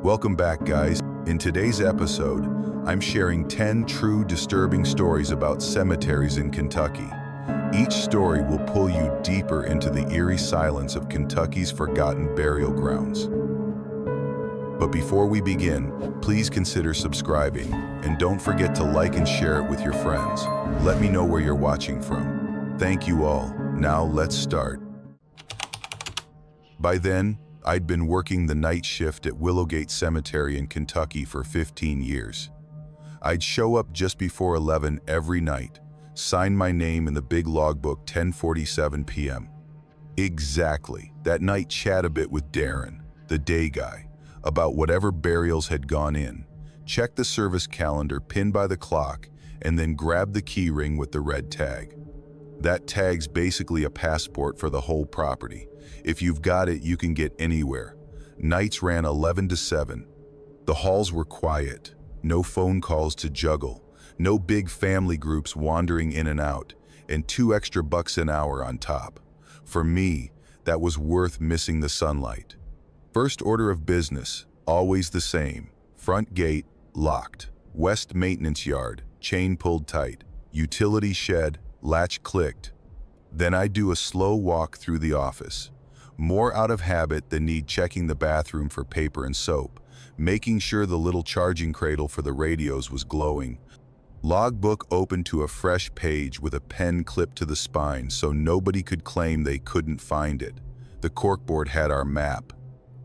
Welcome back, guys. In today's episode, I'm sharing 10 true disturbing stories about cemeteries in Kentucky. Each story will pull you deeper into the eerie silence of Kentucky's forgotten burial grounds. But before we begin, please consider subscribing, and don't forget to like and share it with your friends. Let me know where you're watching from. Thank you all. Now let's start. By then, I'd been working the night shift at Willowgate Cemetery in Kentucky for 15 years. I'd show up just before 11 every night, sign my name in the big logbook 10:47 p.m. Exactly. That night chat a bit with Darren, the day guy, about whatever burials had gone in, check the service calendar pinned by the clock, and then grab the key ring with the red tag. That tag's basically a passport for the whole property. If you've got it, you can get anywhere. Nights ran 11 to 7. The halls were quiet, no phone calls to juggle, no big family groups wandering in and out, and $2 extra an hour on top. For me, that was worth missing the sunlight. First order of business, always the same. Front gate, locked. West maintenance yard, chain pulled tight. Utility shed, latch clicked. Then I do a slow walk through the office. More out of habit than need checking the bathroom for paper and soap, making sure the little charging cradle for the radios was glowing. Logbook open to a fresh page with a pen clipped to the spine so nobody could claim they couldn't find it. The corkboard had our map.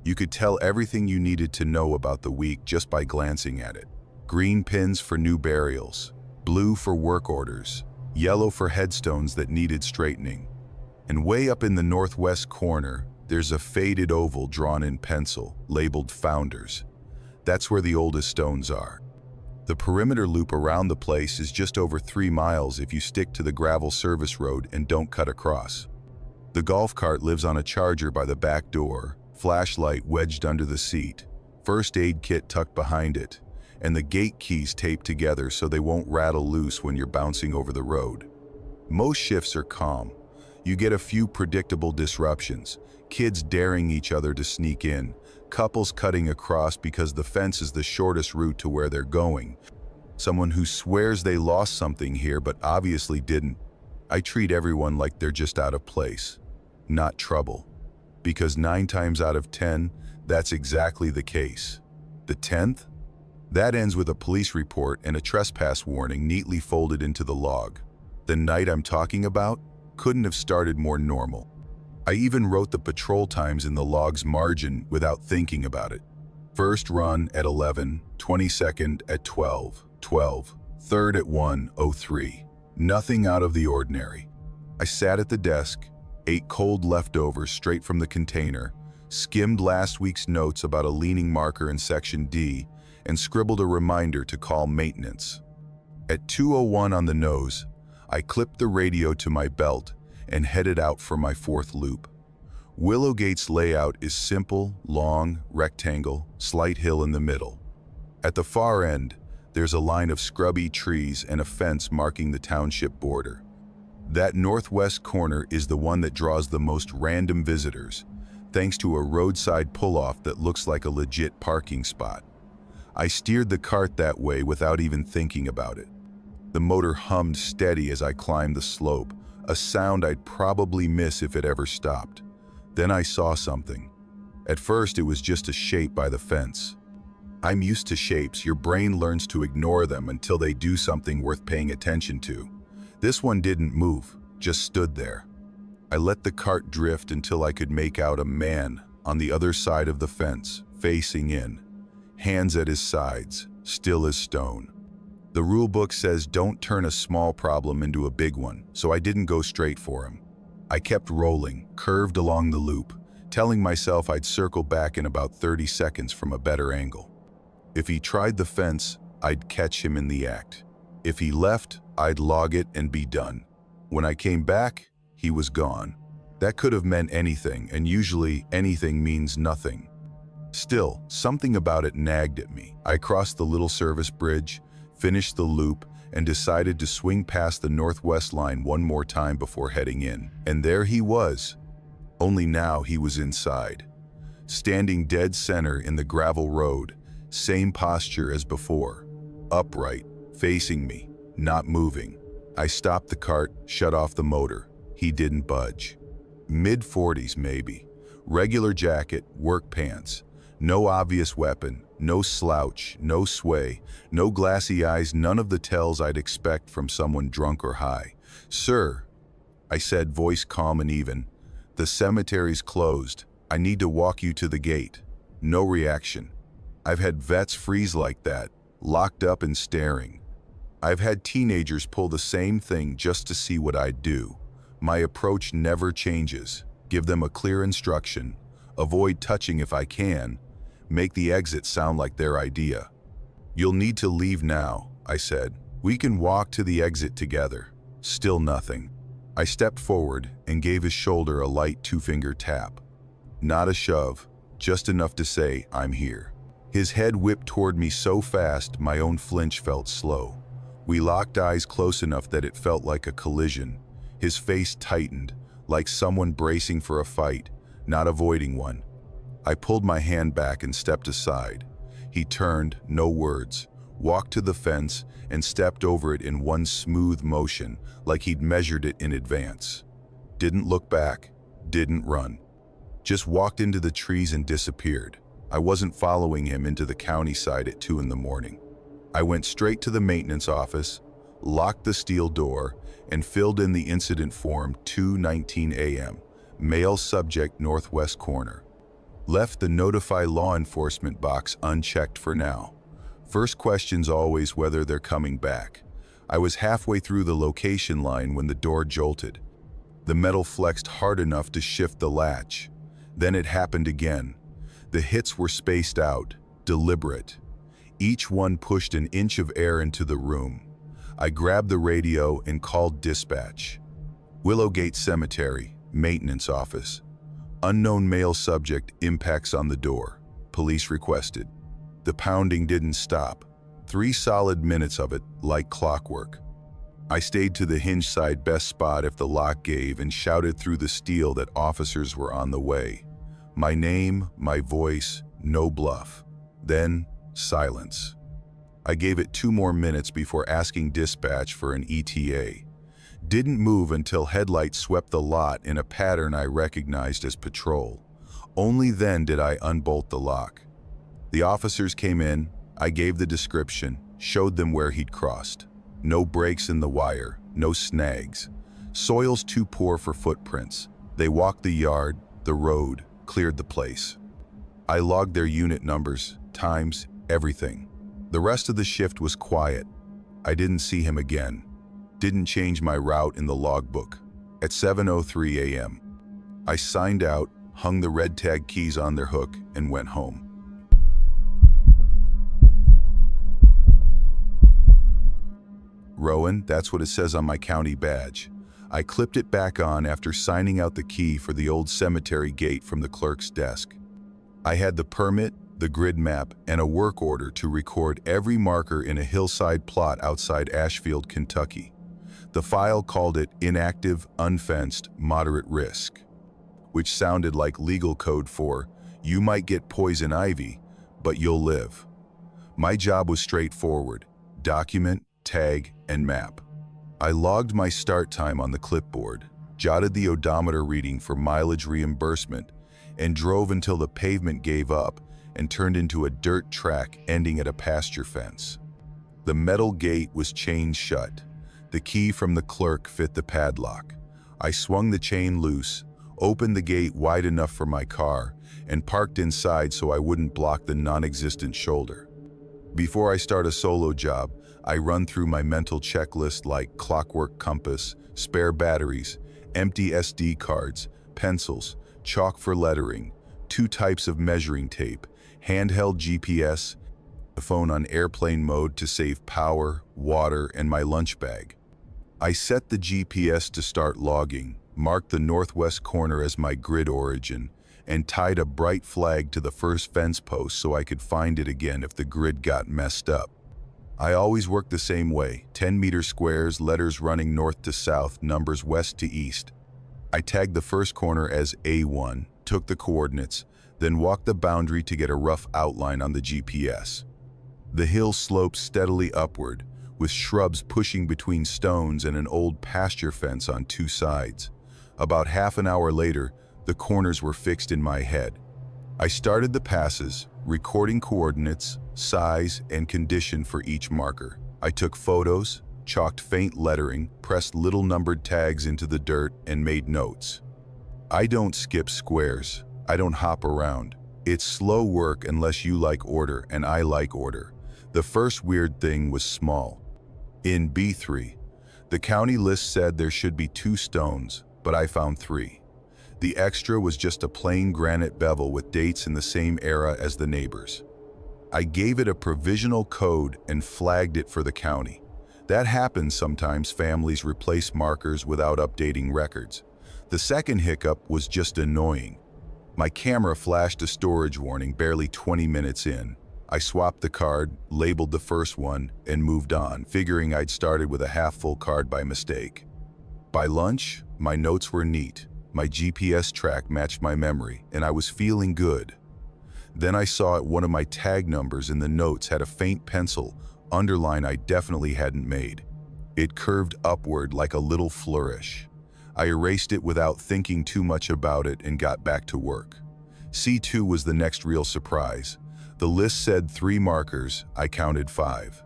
You could tell everything you needed to know about the week just by glancing at it. Green pins for new burials, blue for work orders, yellow for headstones that needed straightening. And way up in the northwest corner, there's a faded oval drawn in pencil, labeled Founders. That's where the oldest stones are. The perimeter loop around the place is just over 3 miles if you stick to the gravel service road and don't cut across. The golf cart lives on a charger by the back door, flashlight wedged under the seat, first aid kit tucked behind it, and the gate keys taped together so they won't rattle loose when you're bouncing over the road. Most shifts are calm. You get a few predictable disruptions, kids daring each other to sneak in, couples cutting across because the fence is the shortest route to where they're going, someone who swears they lost something here but obviously didn't. I treat everyone like they're just out of place, not trouble. Because 9 times out of 10, that's exactly the case. The 10th? That ends with a police report and a trespass warning neatly folded into the log. The night I'm talking about couldn't have started more normal. I even wrote the patrol times in the log's margin without thinking about it. First run at 11, 22nd at 12, third at 1:03. Nothing out of the ordinary. I sat at the desk, ate cold leftovers straight from the container, skimmed last week's notes about a leaning marker in section D, and scribbled a reminder to call maintenance. At 2:01 on the nose, I clipped the radio to my belt and headed out for my 4th loop. Willowgate's layout is simple, long, rectangle, slight hill in the middle. At the far end, there's a line of scrubby trees and a fence marking the township border. That northwest corner is the one that draws the most random visitors, thanks to a roadside pull-off that looks like a legit parking spot. I steered the cart that way without even thinking about it. The motor hummed steady as I climbed the slope, a sound I'd probably miss if it ever stopped. Then I saw something. At first, it was just a shape by the fence. I'm used to shapes. Your brain learns to ignore them until they do something worth paying attention to. This one didn't move, just stood there. I let the cart drift until I could make out a man on the other side of the fence, facing in, hands at his sides, still as stone. The rule book says don't turn a small problem into a big one, so I didn't go straight for him. I kept rolling, curved along the loop, telling myself I'd circle back in about 30 seconds from a better angle. If he tried the fence, I'd catch him in the act. If he left, I'd log it and be done. When I came back, he was gone. That could have meant anything, and usually anything means nothing. Still, something about it nagged at me. I crossed the little service bridge, finished the loop, and decided to swing past the northwest line one more time before heading in. And there he was. Only now he was inside. standing dead center in the gravel road, same posture as before, upright, facing me, not moving. I stopped the cart, shut off the motor. He didn't budge. Mid-40s maybe. Regular jacket, work pants. No obvious weapon, no slouch, no sway, no glassy eyes, none of the tells I'd expect from someone drunk or high. "Sir," I said, voice calm and even, "the cemetery's closed. I need to walk you to the gate." No reaction. I've had vets freeze like that, locked up and staring. I've had teenagers pull the same thing just to see what I'd do. My approach never changes. Give them a clear instruction. Avoid touching if I can. Make the exit sound like their idea. "You'll need to leave now," I said. "We can walk to the exit together." Still nothing. I stepped forward and gave his shoulder a light two-finger tap. Not a shove, just enough to say, "I'm here." His head whipped toward me so fast my own flinch felt slow. We locked eyes close enough that it felt like a collision. His face tightened, like someone bracing for a fight, not avoiding one. I pulled my hand back and stepped aside. He turned, no words, walked to the fence and stepped over it in one smooth motion, like he'd measured it in advance. Didn't look back, didn't run. Just walked into the trees and disappeared. I wasn't following him into the county side at 2 in the morning. I went straight to the maintenance office, locked the steel door, and filled in the incident form 2:19 a.m., male subject northwest corner. Left the notify law enforcement box unchecked for now. First question's always whether they're coming back. I was halfway through the location line when the door jolted. The metal flexed hard enough to shift the latch. Then it happened again. The hits were spaced out, deliberate. Each one pushed an inch of air into the room. I grabbed the radio and called dispatch. Willowgate Cemetery, maintenance office. Unknown male subject impacts on the door. Police requested. The pounding didn't stop. 3 solid minutes of it, like clockwork. I stayed to the hinge side best spot if the lock gave and shouted through the steel that officers were on the way. My name, my voice, no bluff. Then, silence. I gave it 2 more minutes before asking dispatch for an ETA. Didn't move until headlights swept the lot in a pattern I recognized as patrol. Only then did I unbolt the lock. The officers came in, I gave the description, showed them where he'd crossed. No breaks in the wire, no snags. Soil's too poor for footprints. They walked the yard, the road, cleared the place. I logged their unit numbers, times, everything. The rest of the shift was quiet. I didn't see him again. Didn't change my route in the logbook. At 7:03 a.m., I signed out, hung the red tag keys on their hook, and went home. Rowan, that's what it says on my county badge. I clipped it back on after signing out the key for the old cemetery gate from the clerk's desk. I had the permit, the grid map, and a work order to record every marker in a hillside plot outside Ashfield, Kentucky. The file called it inactive, unfenced, moderate risk, which sounded like legal code for, you might get poison ivy, but you'll live. My job was straightforward: document, tag, and map. I logged my start time on the clipboard, jotted the odometer reading for mileage reimbursement, and drove until the pavement gave up and turned into a dirt track ending at a pasture fence. The metal gate was chained shut. The key from the clerk fit the padlock. I swung the chain loose, opened the gate wide enough for my car, and parked inside so I wouldn't block the non-existent shoulder. Before I start a solo job, I run through my mental checklist like clockwork compass, spare batteries, empty SD cards, pencils, chalk for lettering, 2 types of measuring tape, handheld GPS, the phone on airplane mode to save power, water, and my lunch bag. I set the GPS to start logging, marked the northwest corner as my grid origin, and tied a bright flag to the first fence post so I could find it again if the grid got messed up. I always work the same way, 10-meter squares, letters running north to south, numbers west to east. I tagged the first corner as A1, took the coordinates, then walked the boundary to get a rough outline on the GPS. The hill sloped steadily upward, with shrubs pushing between stones and an old pasture fence on two sides. About half an hour later, the corners were fixed in my head. I started the passes, recording coordinates, size, and condition for each marker. I took photos, chalked faint lettering, pressed little numbered tags into the dirt, and made notes. I don't skip squares. I don't hop around. It's slow work unless you like order, and I like order. The first weird thing was small. In B3, the county list said there should be 2 stones, but I found 3. The extra was just a plain granite bevel with dates in the same era as the neighbors. I gave it a provisional code and flagged it for the county. That happens sometimes. Families replace markers without updating records. The second hiccup was just annoying. My camera flashed a storage warning barely 20 minutes in. I swapped the card, labeled the first one, and moved on, figuring I'd started with a half-full card by mistake. By lunch, my notes were neat. My GPS track matched my memory, and I was feeling good. Then I saw one of my tag numbers in the notes had a faint pencil underline I definitely hadn't made. It curved upward like a little flourish. I erased it without thinking too much about it and got back to work. C2 was the next real surprise. The list said 3 markers. I counted 5.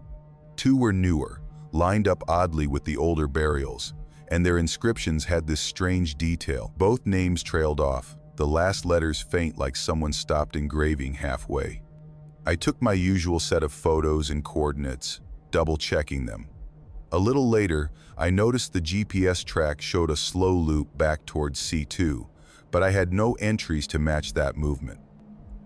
2 were newer, lined up oddly with the older burials, and their inscriptions had this strange detail. Both names trailed off, the last letters faint like someone stopped engraving halfway. I took my usual set of photos and coordinates, double-checking them. A little later, I noticed the GPS track showed a slow loop back towards C2, but I had no entries to match that movement.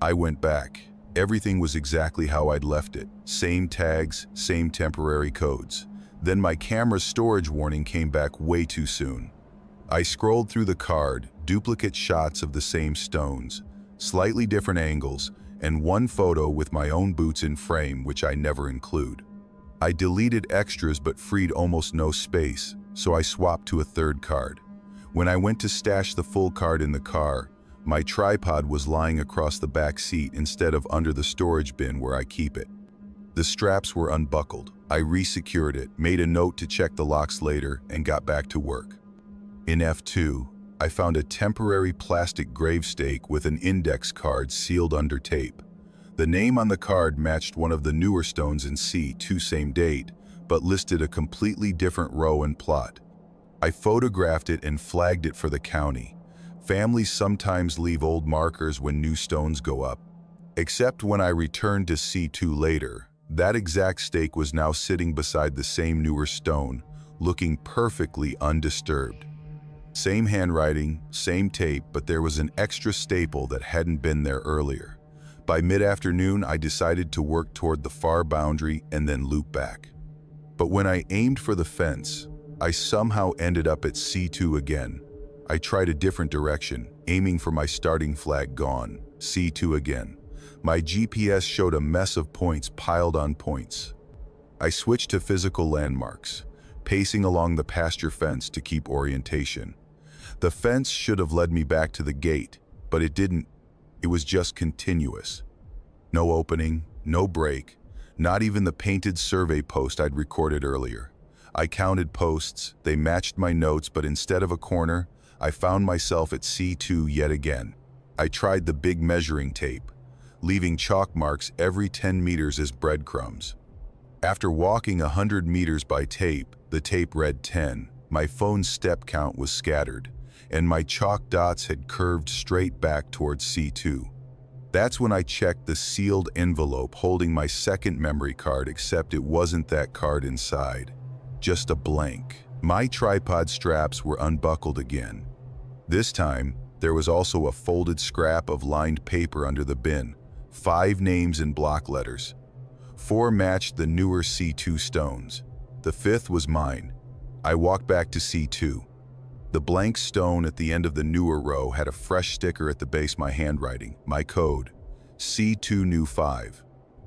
I went back. Everything was exactly how I'd left it. Same tags, same temporary codes. Then my camera's storage warning came back way too soon. I scrolled through the card, duplicate shots of the same stones, slightly different angles, and one photo with my own boots in frame, which I never include. I deleted extras but freed almost no space, so I swapped to a third card. When I went to stash the full card in the car, my tripod was lying across the back seat instead of under the storage bin where I keep it. The straps were unbuckled. I resecured it, made a note to check the locks later, and got back to work. In F2, I found a temporary plastic grave stake with an index card sealed under tape. The name on the card matched one of the newer stones in C2, same date, but listed a completely different row and plot. I photographed it and flagged it for the county. Families sometimes leave old markers when new stones go up. Except when I returned to C2 later, that exact stake was now sitting beside the same newer stone, looking perfectly undisturbed. Same handwriting, same tape, but there was an extra staple that hadn't been there earlier. By mid-afternoon, I decided to work toward the far boundary and then loop back. But when I aimed for the fence, I somehow ended up at C2 again. I tried a different direction, aiming for my starting flag gone. C2 again. My GPS showed a mess of points piled on points. I switched to physical landmarks, pacing along the pasture fence to keep orientation. The fence should have led me back to the gate, but it didn't. It was just continuous. No opening, no break, not even the painted survey post I'd recorded earlier. I counted posts, they matched my notes, but instead of a corner, I found myself at C2 yet again. I tried the big measuring tape, leaving chalk marks every 10 meters as breadcrumbs. After walking 100 meters by tape, the tape read 10. My phone's step count was scattered, and my chalk dots had curved straight back towards C2. That's when I checked the sealed envelope holding my second memory card, except it wasn't that card inside. Just a blank. My tripod straps were unbuckled again. This time, there was also a folded scrap of lined paper under the bin, 5 names in block letters. 4 matched the newer C2 stones. The 5th was mine. I walked back to C2. The blank stone at the end of the newer row had a fresh sticker at the base, my handwriting, my code, C2 new 5.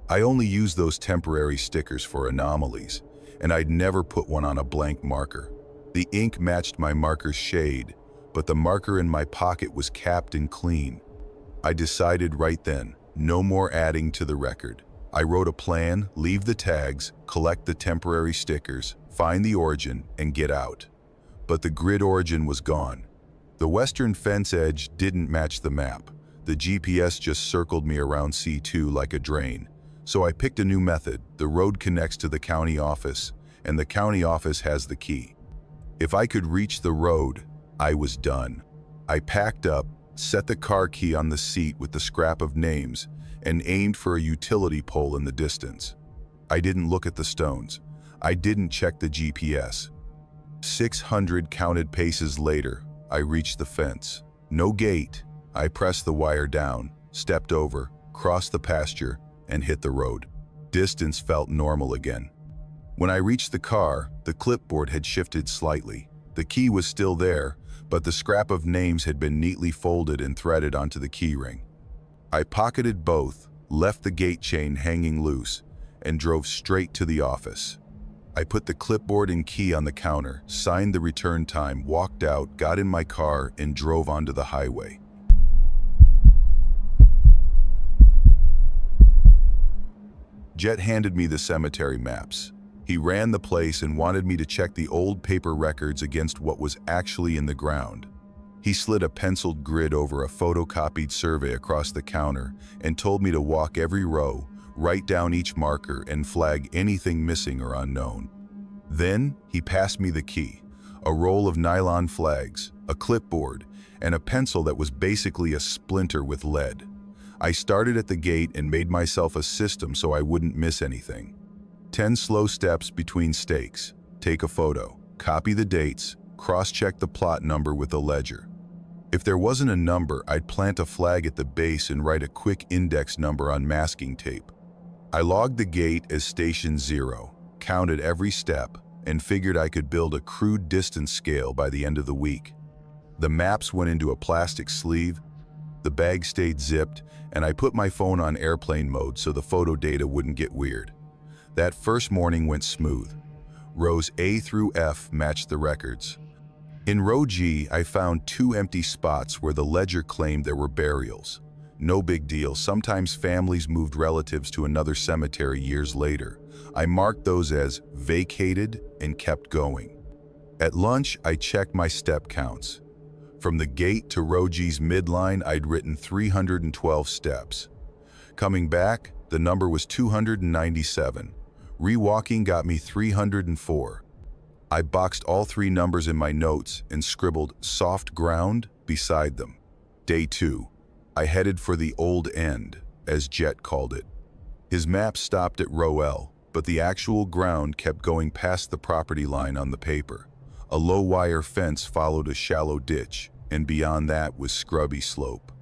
I only used those temporary stickers for anomalies, and I'd never put one on a blank marker. The ink matched my marker's shade, but the marker in my pocket was capped and clean. I decided right then, no more adding to the record. I wrote a plan, leave the tags, collect the temporary stickers, find the origin, and get out. But the grid origin was gone. The western fence edge didn't match the map. The GPS just circled me around C2 like a drain. So I picked a new method. The road connects to the county office, and the county office has the key. If I could reach the road, I was done. I packed up, set the car key on the seat with the scrap of names, and aimed for a utility pole in the distance. I didn't look at the stones. I didn't check the GPS. 600 counted paces later, I reached the fence. No gate. I pressed the wire down, stepped over, crossed the pasture, and hit the road. Distance felt normal again. When I reached the car, the clipboard had shifted slightly. The key was still there, but the scrap of names had been neatly folded and threaded onto the key ring. I pocketed both, left the gate chain hanging loose, and drove straight to the office. I put the clipboard and key on the counter, signed the return time, walked out, got in my car, and drove onto the highway. Jet handed me the cemetery maps. He ran the place and wanted me to check the old paper records against what was actually in the ground. He slid a penciled grid over a photocopied survey across the counter and told me to walk every row, write down each marker, and flag anything missing or unknown. Then he passed me the key, a roll of nylon flags, a clipboard, and a pencil that was basically a splinter with lead. I started at the gate and made myself a system so I wouldn't miss anything. 10 slow steps between stakes. Take a photo, copy the dates, cross-check the plot number with a ledger. If there wasn't a number, I'd plant a flag at the base and write a quick index number on masking tape. I logged the gate as station 0, counted every step, and figured I could build a crude distance scale by the end of the week. The maps went into a plastic sleeve, the bag stayed zipped, and I put my phone on airplane mode so the photo data wouldn't get weird. That first morning went smooth. Rows A through F matched the records. In row G, I found 2 empty spots where the ledger claimed there were burials. No big deal, sometimes families moved relatives to another cemetery years later. I marked those as vacated and kept going. At lunch, I checked my step counts. From the gate to row G's midline, I'd written 312 steps. Coming back, the number was 297. Rewalking got me 304. I boxed all 3 numbers in my notes and scribbled soft ground beside them. Day 2. I headed for the old end, as Jet called it. His map stopped at row L, but the actual ground kept going past the property line on the paper. A low wire fence followed a shallow ditch, and beyond that was scrubby slope.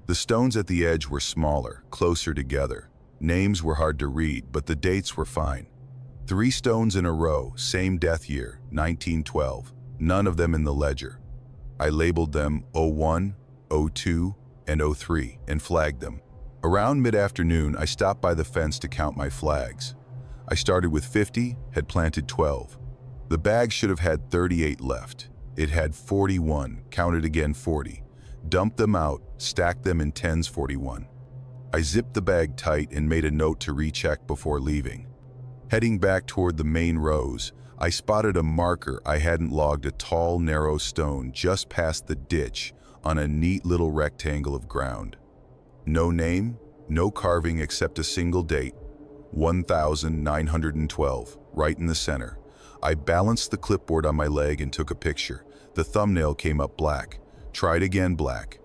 The stones at the edge were smaller, closer together. Names were hard to read, but the dates were fine. 3 stones in a row, same death year, 1912. None of them in the ledger. I labeled them 01, 02, and 03 and flagged them. Around mid-afternoon, I stopped by the fence to count my flags. I started with 50, had planted 12. The bag should have had 38 left. It had 41, counted again 40. Dumped them out, stacked them in 10s 41. I zipped the bag tight and made a note to recheck before leaving. Heading back toward the main rows, I spotted a marker I hadn't logged, a tall, narrow stone just past the ditch on a neat little rectangle of ground. No name, no carving except a single date, 1912, right in the center. I balanced the clipboard on my leg and took a picture. The thumbnail came up black. Tried again, black.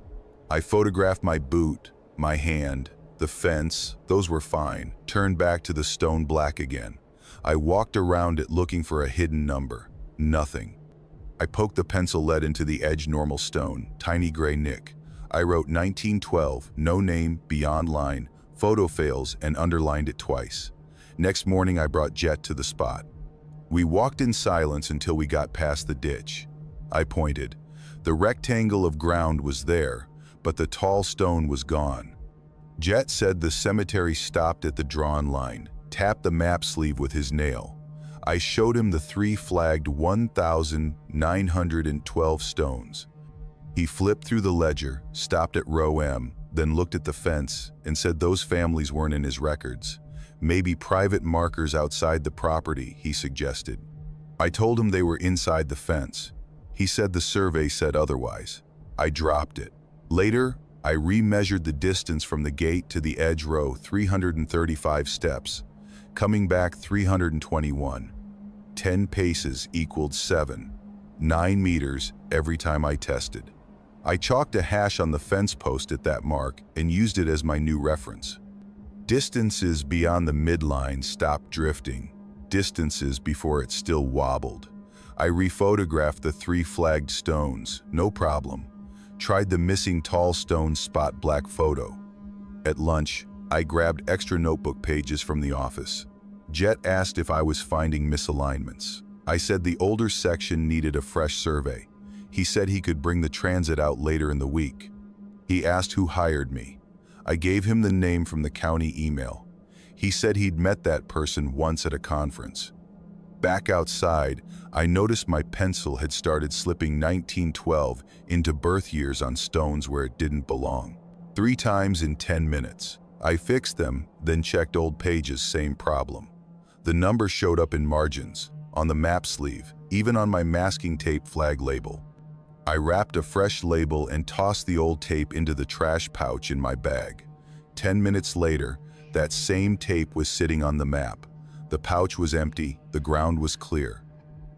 I photographed my boot, my hand, the fence, those were fine. Turned back to the stone, black again. I walked around it looking for a hidden number. Nothing. I poked the pencil lead into the edge, normal stone, tiny gray nick. I wrote 1912, no name, beyond line, photo fails, and underlined it twice. Next morning, I brought Jet to the spot. We walked in silence until we got past the ditch. I pointed. The rectangle of ground was there, but the tall stone was gone. Jet said the cemetery stopped at the drawn line, tapped the map sleeve with his nail. I showed him the 3 flagged 1912 stones. He flipped through the ledger, stopped at row M, then looked at the fence and said those families weren't in his records. Maybe private markers outside the property, he suggested. I told him they were inside the fence. He said the survey said otherwise. I dropped it. Later, I remeasured the distance from the gate to the edge row, 335 steps, coming back 321. 10 paces equaled 7, 9 meters every time I tested. I chalked a hash on the fence post at that mark and used it as my new reference. Distances beyond the midline stopped drifting, distances before it still wobbled. I rephotographed the 3 flagged stones, no problem. Tried the missing tall stone spot black photo. At lunch, I grabbed extra notebook pages from the office. Jet asked if I was finding misalignments. I said the older section needed a fresh survey. He said he could bring the transit out later in the week. He asked who hired me. I gave him the name from the county email. He said he'd met that person once at a conference. Back outside, I noticed my pencil had started slipping 1912 into birth years on stones where it didn't belong. 3 times in 10 minutes. I fixed them, then checked old pages, same problem. The number showed up in margins, on the map sleeve, even on my masking tape flag label. I wrapped a fresh label and tossed the old tape into the trash pouch in my bag. 10 minutes later, that same tape was sitting on the map. The pouch was empty, the ground was clear.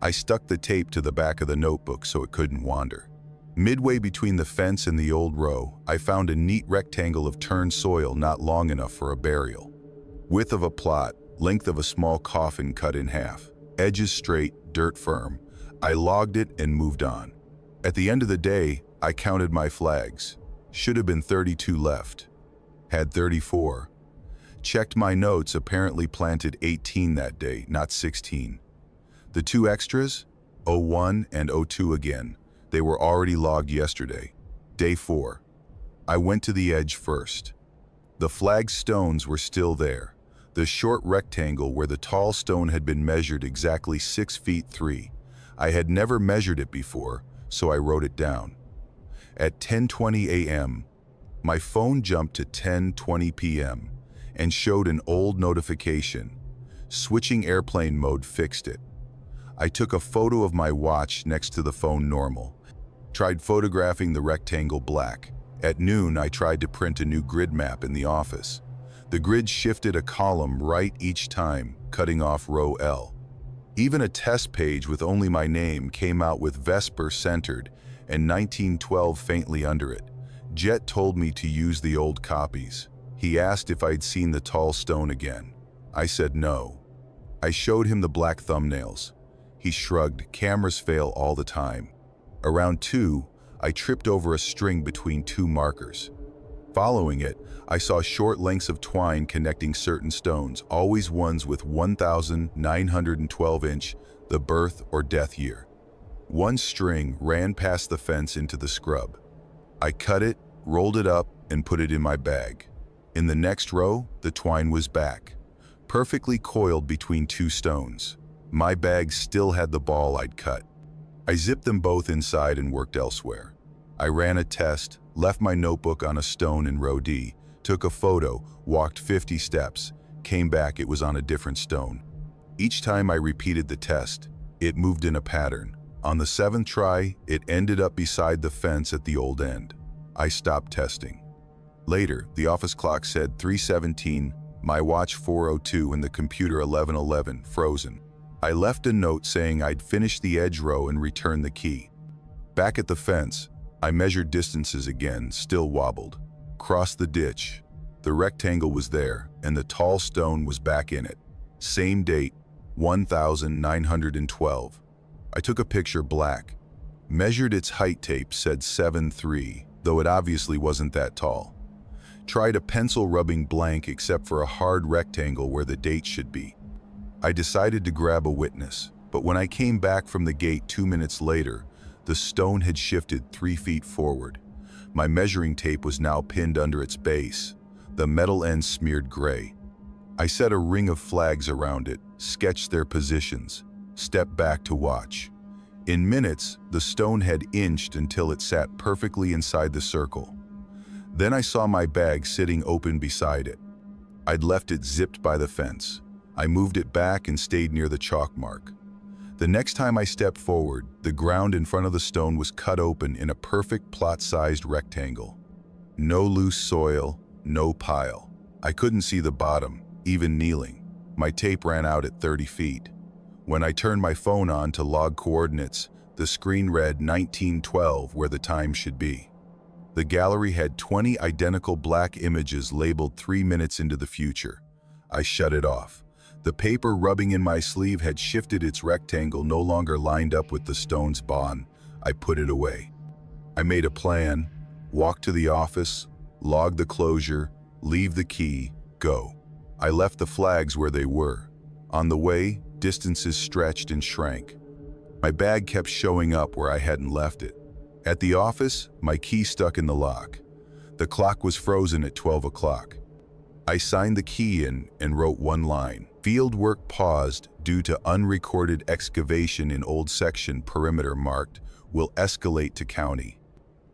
I stuck the tape to the back of the notebook so it couldn't wander. Midway between the fence and the old row, I found a neat rectangle of turned soil not long enough for a burial. Width of a plot, length of a small coffin cut in half. Edges straight, dirt firm. I logged it and moved on. At the end of the day, I counted my flags. Should have been 32 left. Had 34. Checked my notes, apparently planted 18 that day, not 16. The 2 extras, 01 and 02 again. They were already logged yesterday. Day 4. I went to the edge first. The flag stones were still there. The short rectangle where the tall stone had been measured exactly 6 feet 3. I had never measured it before, so I wrote it down. At 10:20 a.m., my phone jumped to 10:20 p.m. and showed an old notification. Switching airplane mode fixed it. I took a photo of my watch next to the phone normal. Tried photographing the rectangle black. At noon, I tried to print a new grid map in the office. The grid shifted a column right each time, cutting off row L. Even a test page with only my name came out with Vesper centered and 1912 faintly under it. Jet told me to use the old copies. He asked if I'd seen the tall stone again. I said no. I showed him the black thumbnails. He shrugged. Cameras fail all the time. Around 2, I tripped over a string between 2 markers. Following it, I saw short lengths of twine connecting certain stones, always ones with 1,912 inch, the birth or death year. One string ran past the fence into the scrub. I cut it, rolled it up, and put it in my bag. In the next row, the twine was back, perfectly coiled between 2 stones. My bag still had the ball I'd cut. I zipped them both inside and worked elsewhere. I ran a test, left my notebook on a stone in row D, took a photo, walked 50 steps, came back, it was on a different stone. Each time I repeated the test, it moved in a pattern. On the 7th try, it ended up beside the fence at the old end. I stopped testing. Later, the office clock said 3:17, my watch 4:02, and the computer 11:11, frozen. I left a note saying I'd finished the edge row and returned the key. Back at the fence, I measured distances again, still wobbled. Crossed the ditch. The rectangle was there, and the tall stone was back in it. Same date, 1,912. I took a picture black. Measured its height, tape said 7'3", though it obviously wasn't that tall. Tried a pencil rubbing blank except for a hard rectangle where the date should be. I decided to grab a witness, but when I came back from the gate 2 minutes later, the stone had shifted 3 feet forward. My measuring tape was now pinned under its base, the metal end smeared gray. I set a ring of flags around it, sketched their positions, stepped back to watch. In minutes, the stone had inched until it sat perfectly inside the circle. Then I saw my bag sitting open beside it. I'd left it zipped by the fence. I moved it back and stayed near the chalk mark. The next time I stepped forward, the ground in front of the stone was cut open in a perfect plot-sized rectangle. No loose soil, no pile. I couldn't see the bottom, even kneeling. My tape ran out at 30 feet. When I turned my phone on to log coordinates, the screen read 1912 where the time should be. The gallery had 20 identical black images labeled 3 minutes into the future. I shut it off. The paper rubbing in my sleeve had shifted its rectangle, no longer lined up with the stone's bond. I put it away. I made a plan, walked to the office, logged the closure, leave the key, go. I left the flags where they were. On the way, distances stretched and shrank. My bag kept showing up where I hadn't left it. At the office, my key stuck in the lock. The clock was frozen at 12 o'clock. I signed the key in and wrote one line. Field work paused due to unrecorded excavation in old section perimeter marked will escalate to county.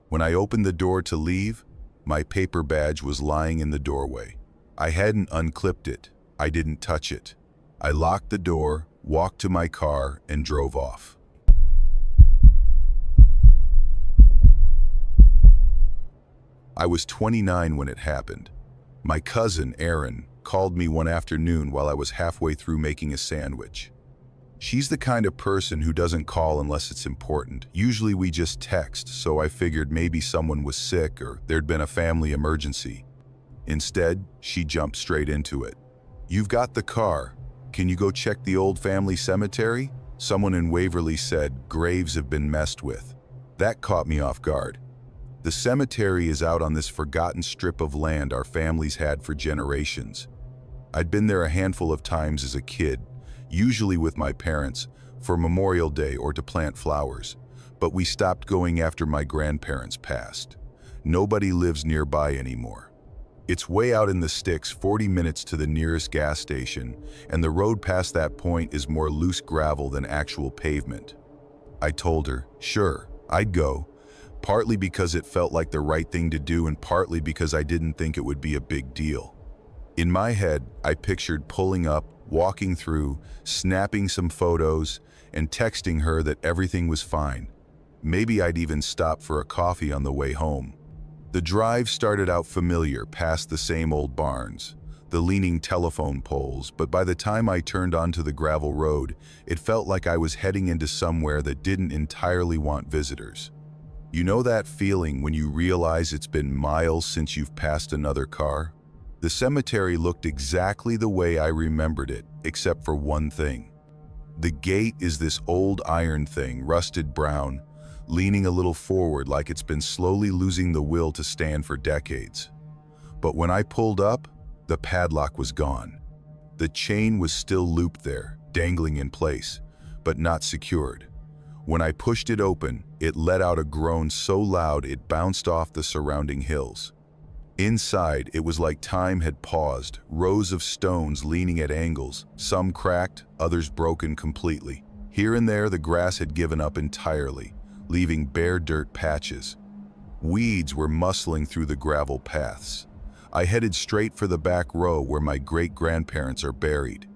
When I opened the door to leave, my paper badge was lying in the doorway. I hadn't unclipped it. I didn't touch it. I locked the door, walked to my car, and drove off. I was 29 when it happened. My cousin, Erin, called me one afternoon while I was halfway through making a sandwich. She's the kind of person who doesn't call unless it's important. Usually we just text, so I figured maybe someone was sick or there'd been a family emergency. Instead, she jumped straight into it. "You've got the car. Can you go check the old family cemetery?" Someone in Waverly said graves have been messed with. That caught me off guard. The cemetery is out on this forgotten strip of land our families had for generations. I'd been there a handful of times as a kid, usually with my parents, for Memorial Day or to plant flowers, but we stopped going after my grandparents passed. Nobody lives nearby anymore. It's way out in the sticks, 40 minutes to the nearest gas station, and the road past that point is more loose gravel than actual pavement. I told her, sure, I'd go, partly because it felt like the right thing to do and partly because I didn't think it would be a big deal. In my head, I pictured pulling up, walking through, snapping some photos, and texting her that everything was fine. Maybe I'd even stop for a coffee on the way home. The drive started out familiar, past the same old barns, the leaning telephone poles, but by the time I turned onto the gravel road, it felt like I was heading into somewhere that didn't entirely want visitors. You know that feeling when you realize it's been miles since you've passed another car? The cemetery looked exactly the way I remembered it, except for one thing. The gate is this old iron thing, rusted brown, leaning a little forward like it's been slowly losing the will to stand for decades. But when I pulled up, the padlock was gone. The chain was still looped there, dangling in place, but not secured. When I pushed it open, it let out a groan so loud it bounced off the surrounding hills. Inside, it was like time had paused, rows of stones leaning at angles, some cracked, others broken completely. Here and there, the grass had given up entirely, leaving bare dirt patches. Weeds were muscling through the gravel paths. I headed straight for the back row where my great-grandparents are buried.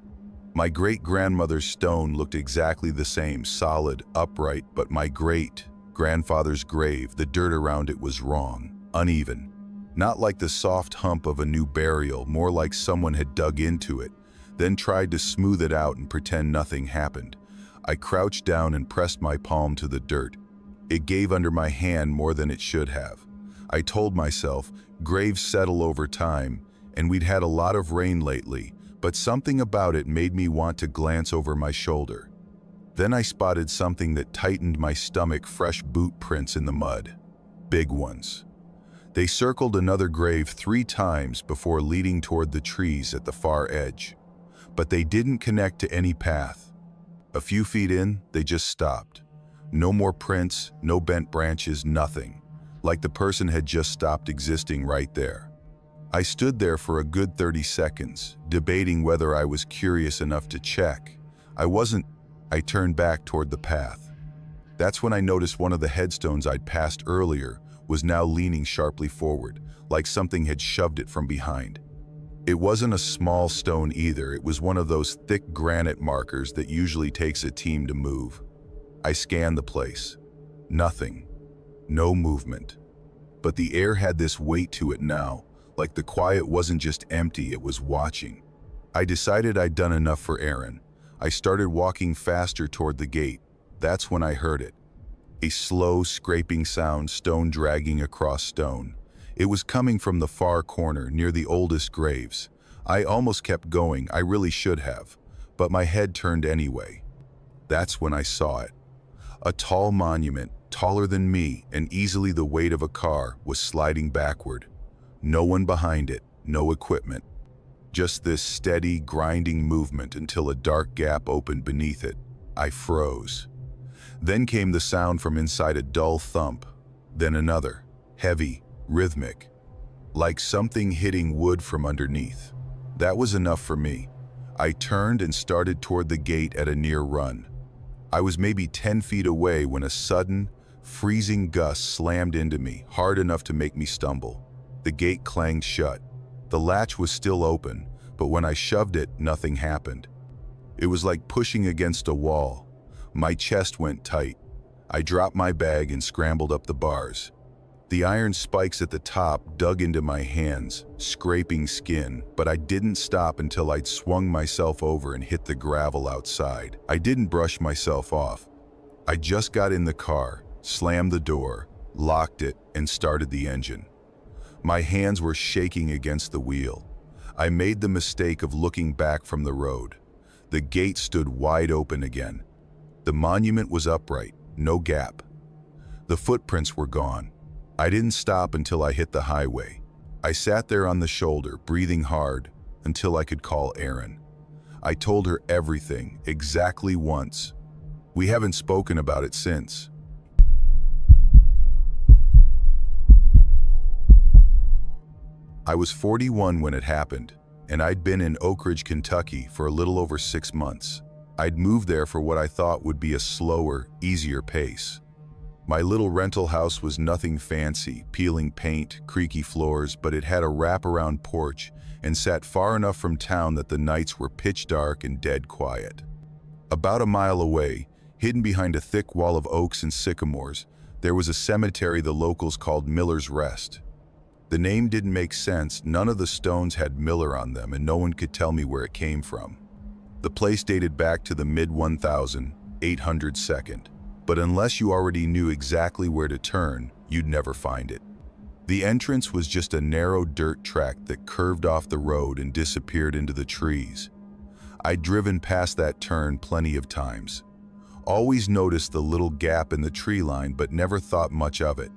My great-grandmother's stone looked exactly the same, solid, upright, but my great-grandfather's grave, the dirt around it was wrong, uneven. Not like the soft hump of a new burial, more like someone had dug into it, then tried to smooth it out and pretend nothing happened. I crouched down and pressed my palm to the dirt. It gave under my hand more than it should have. I told myself, graves settle over time, and we'd had a lot of rain lately, but something about it made me want to glance over my shoulder. Then I spotted something that tightened my stomach, fresh boot prints in the mud. Big ones. They circled another grave 3 times before leading toward the trees at the far edge. But they didn't connect to any path. A few feet in, they just stopped. No more prints, no bent branches, nothing. Like the person had just stopped existing right there. I stood there for a good 30 seconds, debating whether I was curious enough to check. I wasn't. I turned back toward the path. That's when I noticed one of the headstones I'd passed earlier was now leaning sharply forward, like something had shoved it from behind. It wasn't a small stone either, it was one of those thick granite markers that usually takes a team to move. I scanned the place. Nothing. No movement. But the air had this weight to it now, like the quiet wasn't just empty, it was watching. I decided I'd done enough for Aaron. I started walking faster toward the gate. That's when I heard it. A slow, scraping sound, stone dragging across stone. It was coming from the far corner, near the oldest graves. I almost kept going, I really should have, but my head turned anyway. That's when I saw it. A tall monument, taller than me and easily the weight of a car, was sliding backward. No one behind it, no equipment. Just this steady, grinding movement until a dark gap opened beneath it. I froze. Then came the sound from inside, a dull thump, then another, heavy, rhythmic, like something hitting wood from underneath. That was enough for me. I turned and started toward the gate at a near run. I was maybe 10 feet away when a sudden, freezing gust slammed into me, hard enough to make me stumble. The gate clanged shut. The latch was still open, but when I shoved it, nothing happened. It was like pushing against a wall. My chest went tight. I dropped my bag and scrambled up the bars. The iron spikes at the top dug into my hands, scraping skin, but I didn't stop until I'd swung myself over and hit the gravel outside. I didn't brush myself off. I just got in the car, slammed the door, locked it, and started the engine. My hands were shaking against the wheel. I made the mistake of looking back from the road. The gate stood wide open again. The monument was upright, no gap. The footprints were gone. I didn't stop until I hit the highway. I sat there on the shoulder, breathing hard, until I could call Erin. I told her everything, exactly once. We haven't spoken about it since. I was 41 when it happened, and I'd been in Oak Ridge, Kentucky for a little over 6 months. I'd moved there for what I thought would be a slower, easier pace. My little rental house was nothing fancy, peeling paint, creaky floors, but it had a wraparound porch and sat far enough from town that the nights were pitch dark and dead quiet. About a mile away, hidden behind a thick wall of oaks and sycamores, there was a cemetery the locals called Miller's Rest. The name didn't make sense, none of the stones had Miller on them, and no one could tell me where it came from. The place dated back to the mid-1800s, but unless you already knew exactly where to turn, you'd never find it. The entrance was just a narrow dirt track that curved off the road and disappeared into the trees. I'd driven past that turn plenty of times. Always noticed the little gap in the tree line, but never thought much of it.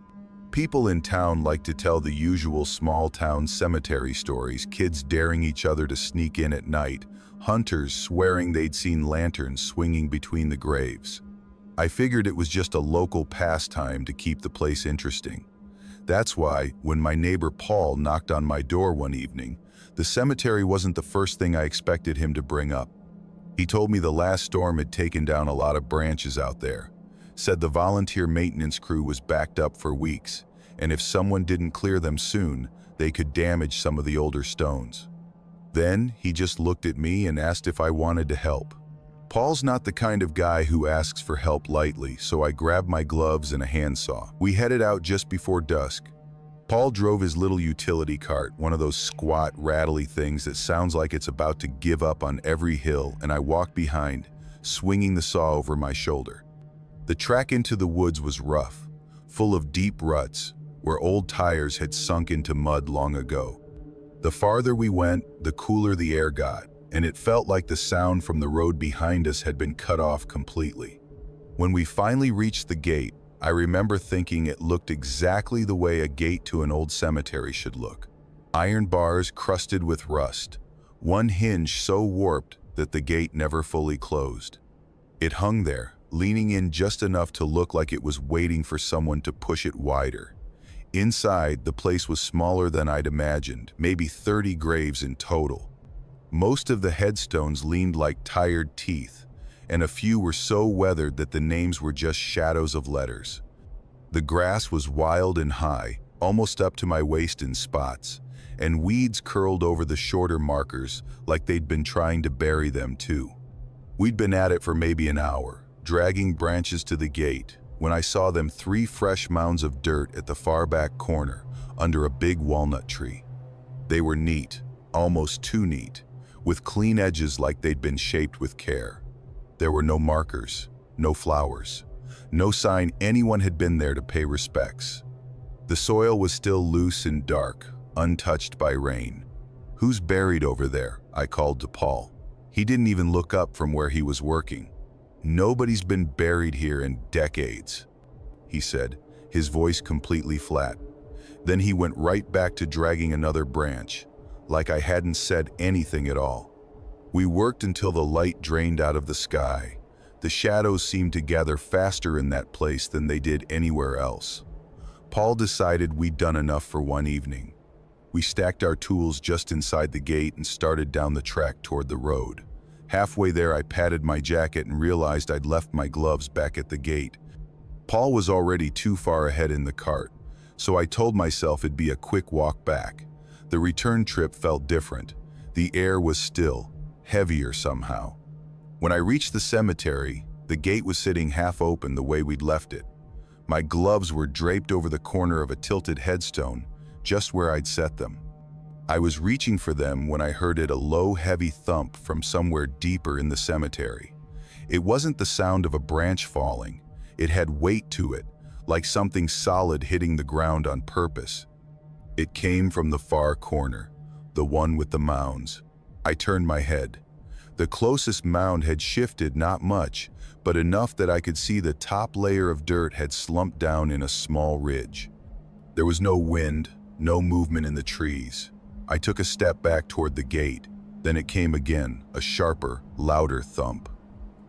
People in town like to tell the usual small-town cemetery stories, kids daring each other to sneak in at night, hunters swearing they'd seen lanterns swinging between the graves. I figured it was just a local pastime to keep the place interesting. That's why, when my neighbor Paul knocked on my door one evening, the cemetery wasn't the first thing I expected him to bring up. He told me the last storm had taken down a lot of branches out there, said the volunteer maintenance crew was backed up for weeks, and if someone didn't clear them soon, they could damage some of the older stones. Then he just looked at me and asked if I wanted to help. Paul's not the kind of guy who asks for help lightly, so I grabbed my gloves and a handsaw. We headed out just before dusk. Paul drove his little utility cart, one of those squat, rattly things that sounds like it's about to give up on every hill, and I walked behind, swinging the saw over my shoulder. The track into the woods was rough, full of deep ruts, where old tires had sunk into mud long ago. The farther we went, the cooler the air got, and it felt like the sound from the road behind us had been cut off completely. When we finally reached the gate, I remember thinking it looked exactly the way a gate to an old cemetery should look. Iron bars crusted with rust, one hinge so warped that the gate never fully closed. It hung there, leaning in just enough to look like it was waiting for someone to push it wider. Inside, the place was smaller than I'd imagined, maybe 30 graves in total. Most of the headstones leaned like tired teeth, and a few were so weathered that the names were just shadows of letters. The grass was wild and high, almost up to my waist in spots, and weeds curled over the shorter markers like they'd been trying to bury them too. We'd been at it for maybe an hour, dragging branches to the gate, when I saw them 3 fresh mounds of dirt at the far back corner, under a big walnut tree. They were neat, almost too neat, with clean edges like they'd been shaped with care. There were no markers, no flowers, no sign anyone had been there to pay respects. The soil was still loose and dark, untouched by rain. "Who's buried over there?" I called to Paul. He didn't even look up from where he was working. "Nobody's been buried here in decades," he said, his voice completely flat. Then he went right back to dragging another branch, like I hadn't said anything at all. We worked until the light drained out of the sky. The shadows seemed to gather faster in that place than they did anywhere else. Paul decided we'd done enough for one evening. We stacked our tools just inside the gate and started down the track toward the road. Halfway there, I patted my jacket and realized I'd left my gloves back at the gate. Paul was already too far ahead in the cart, so I told myself it'd be a quick walk back. The return trip felt different. The air was still, heavier somehow. When I reached the cemetery, the gate was sitting half open the way we'd left it. My gloves were draped over the corner of a tilted headstone, just where I'd set them. I was reaching for them when I heard a low, heavy thump from somewhere deeper in the cemetery. It wasn't the sound of a branch falling. It had weight to it, like something solid hitting the ground on purpose. It came from the far corner, the one with the mounds. I turned my head. The closest mound had shifted not much, but enough that I could see the top layer of dirt had slumped down in a small ridge. There was no wind, no movement in the trees. I took a step back toward the gate. Then it came again, a sharper, louder thump.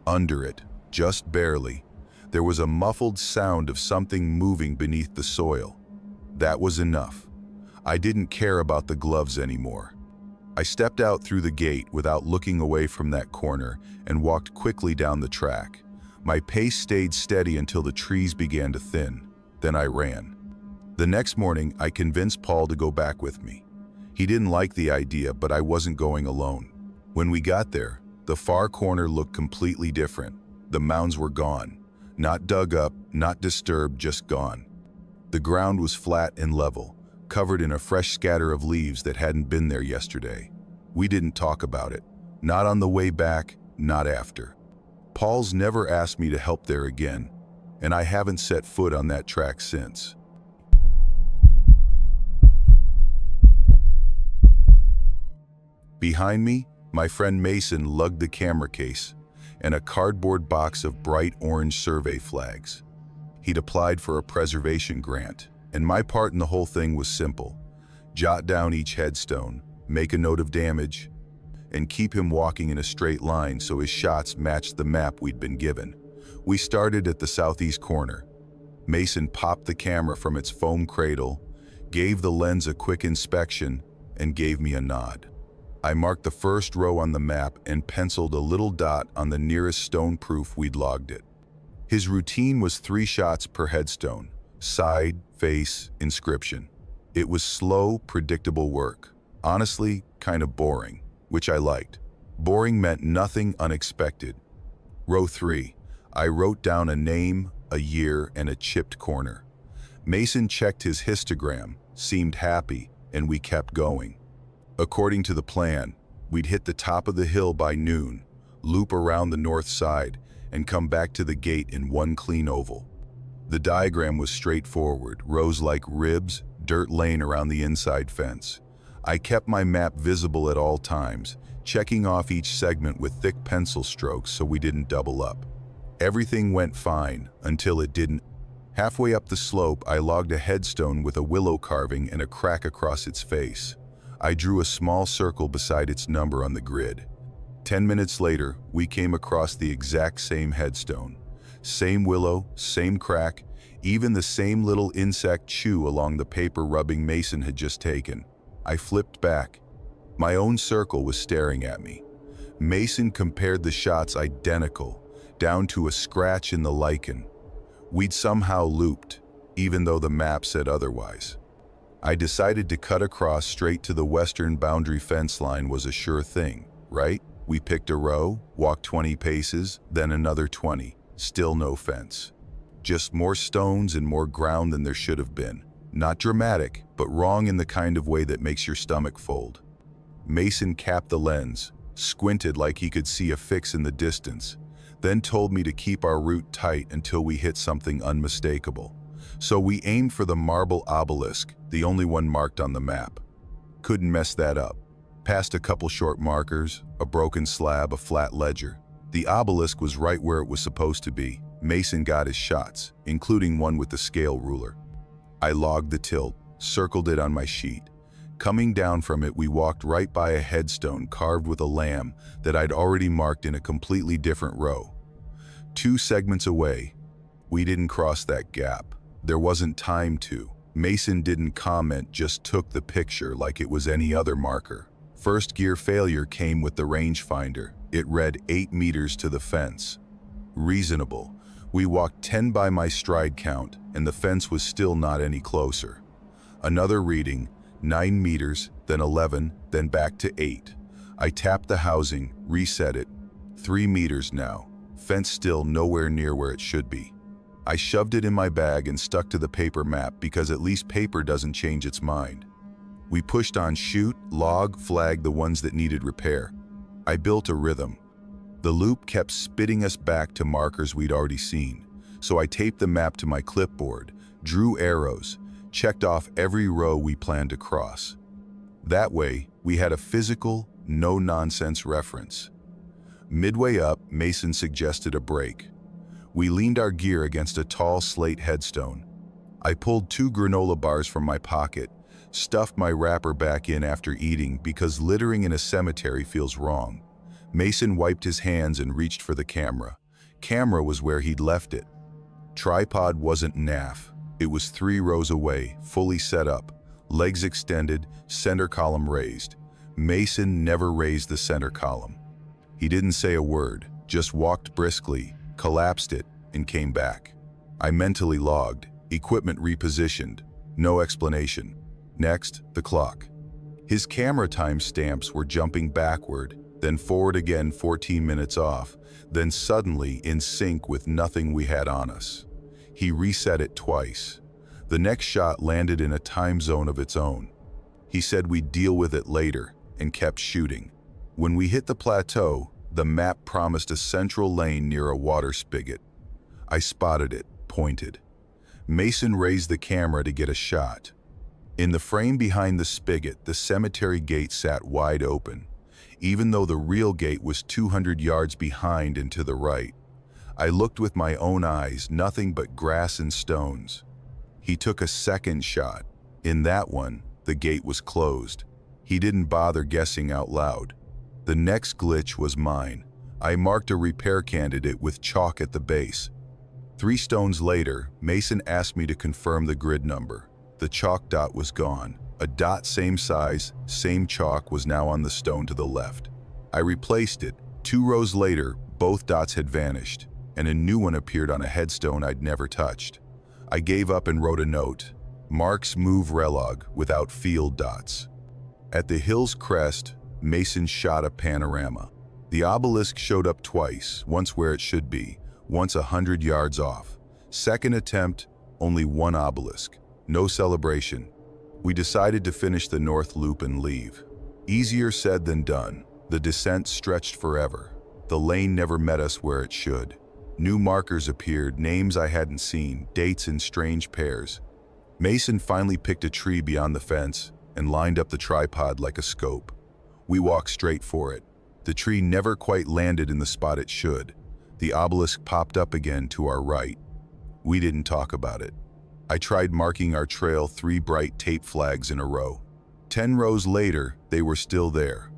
Under it, just barely, there was a muffled sound of something moving beneath the soil. That was enough. I didn't care about the gloves anymore. I stepped out through the gate without looking away from that corner and walked quickly down the track. My pace stayed steady until the trees began to thin. Then I ran. The next morning, I convinced Paul to go back with me. He didn't like the idea, but I wasn't going alone. When we got there, the far corner looked completely different. The mounds were gone. Not dug up, not disturbed, just gone. The ground was flat and level, covered in a fresh scatter of leaves that hadn't been there yesterday. We didn't talk about it. Not on the way back, not after. Paul's never asked me to help there again, and I haven't set foot on that track since. Behind me, my friend Mason lugged the camera case and a cardboard box of bright orange survey flags. He'd applied for a preservation grant, and my part in the whole thing was simple. Jot down each headstone, make a note of damage, and keep him walking in a straight line so his shots matched the map we'd been given. We started at the southeast corner. Mason popped the camera from its foam cradle, gave the lens a quick inspection, and gave me a nod. I marked the first row on the map and penciled a little dot on the nearest stone proof we'd logged it. His routine was 3 shots per headstone, side, face, inscription. It was slow, predictable work. Honestly, kind of boring, which I liked. Boring meant nothing unexpected. Row 3, I wrote down a name, a year, and a chipped corner. Mason checked his histogram, seemed happy, and we kept going. According to the plan, we'd hit the top of the hill by noon, loop around the north side, and come back to the gate in one clean oval. The diagram was straightforward, rows like ribs, dirt laying around the inside fence. I kept my map visible at all times, checking off each segment with thick pencil strokes so we didn't double up. Everything went fine until it didn't. Halfway up the slope, I logged a headstone with a willow carving and a crack across its face. I drew a small circle beside its number on the grid. 10 minutes later, we came across the exact same headstone. Same willow, same crack, even the same little insect chew along the paper rubbing Mason had just taken. I flipped back. My own circle was staring at me. Mason compared the shots identical, down to a scratch in the lichen. We'd somehow looped, even though the map said otherwise. I decided to cut across straight to the western boundary fence line was a sure thing, right? We picked a row, walked 20 paces, then another 20. Still no fence. Just more stones and more ground than there should have been. Not dramatic, but wrong in the kind of way that makes your stomach fold. Mason capped the lens, squinted like he could see a fix in the distance, then told me to keep our route tight until we hit something unmistakable. So we aimed for the marble obelisk, the only one marked on the map. Couldn't mess that up. Past a couple short markers, a broken slab, a flat ledger. The obelisk was right where it was supposed to be. Mason got his shots, including one with the scale ruler. I logged the tilt, circled it on my sheet. Coming down from it, we walked right by a headstone carved with a lamb that I'd already marked in a completely different row. 2 segments away. We didn't cross that gap. There wasn't time to. Mason didn't comment, just took the picture like it was any other marker. First gear failure came with the rangefinder. It read 8 meters to the fence. Reasonable. We walked 10 by my stride count, and the fence was still not any closer. Another reading, 9 meters, then 11, then back to 8. I tapped the housing, reset it. 3 meters now. Fence still nowhere near where it should be. I shoved it in my bag and stuck to the paper map because at least paper doesn't change its mind. We pushed on shoot, log, flag the ones that needed repair. I built a rhythm. The loop kept spitting us back to markers we'd already seen, so I taped the map to my clipboard, drew arrows, checked off every row we planned to cross. That way, we had a physical, no-nonsense reference. Midway up, Mason suggested a break. We leaned our gear against a tall slate headstone. I pulled 2 granola bars from my pocket, stuffed my wrapper back in after eating because littering in a cemetery feels wrong. Mason wiped his hands and reached for the camera. Camera was where he'd left it. Tripod wasn't naff. It was 3 rows away, fully set up, legs extended, center column raised. Mason never raised the center column. He didn't say a word, just walked briskly, collapsed it, and came back. I mentally logged, equipment repositioned, no explanation. Next, the clock. His camera time stamps were jumping backward, then forward again 14 minutes off, then suddenly in sync with nothing we had on us. He reset it twice. The next shot landed in a time zone of its own. He said we'd deal with it later, and kept shooting. When we hit the plateau, the map promised a central lane near a water spigot. I spotted it, pointed. Mason raised the camera to get a shot. In the frame behind the spigot, the cemetery gate sat wide open, even though the real gate was 200 yards behind and to the right. I looked with my own eyes, nothing but grass and stones. He took a second shot. In that one, the gate was closed. He didn't bother guessing out loud. The next glitch was mine. I marked a repair candidate with chalk at the base. 3 stones later, Mason asked me to confirm the grid number. The chalk dot was gone. A dot same size, same chalk was now on the stone to the left. I replaced it. 2 rows later, both dots had vanished, and a new one appeared on a headstone I'd never touched. I gave up and wrote a note. Marks move relog without field dots. At the hill's crest, Mason shot a panorama. The obelisk showed up twice, once where it should be, once 100 yards off. Second attempt, only 1 obelisk. No celebration. We decided to finish the north loop and leave. Easier said than done. The descent stretched forever. The lane never met us where it should. New markers appeared, names I hadn't seen, dates in strange pairs. Mason finally picked a tree beyond the fence and lined up the tripod like a scope. We walked straight for it. The tree never quite landed in the spot it should. The obelisk popped up again to our right. We didn't talk about it. I tried marking our trail 3 bright tape flags in a row. 10 rows later, they were still there.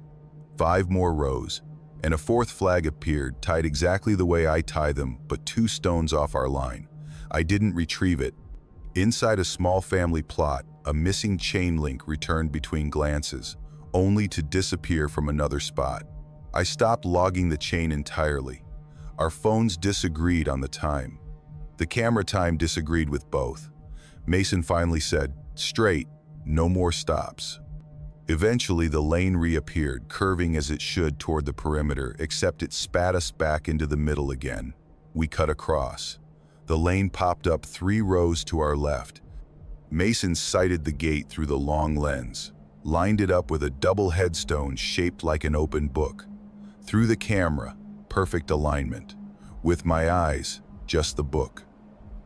5 more rows, and a 4th flag appeared, tied exactly the way I tie them, but 2 stones off our line. I didn't retrieve it. Inside a small family plot, a missing chain link returned between glances, only to disappear from another spot. I stopped logging the chain entirely. Our phones disagreed on the time. The camera time disagreed with both. Mason finally said, "Straight, no more stops." Eventually, the lane reappeared, curving as it should toward the perimeter, except it spat us back into the middle again. We cut across. The lane popped up 3 rows to our left. Mason sighted the gate through the long lens, lined it up with a double headstone shaped like an open book. Through the camera, perfect alignment. With my eyes, just the book.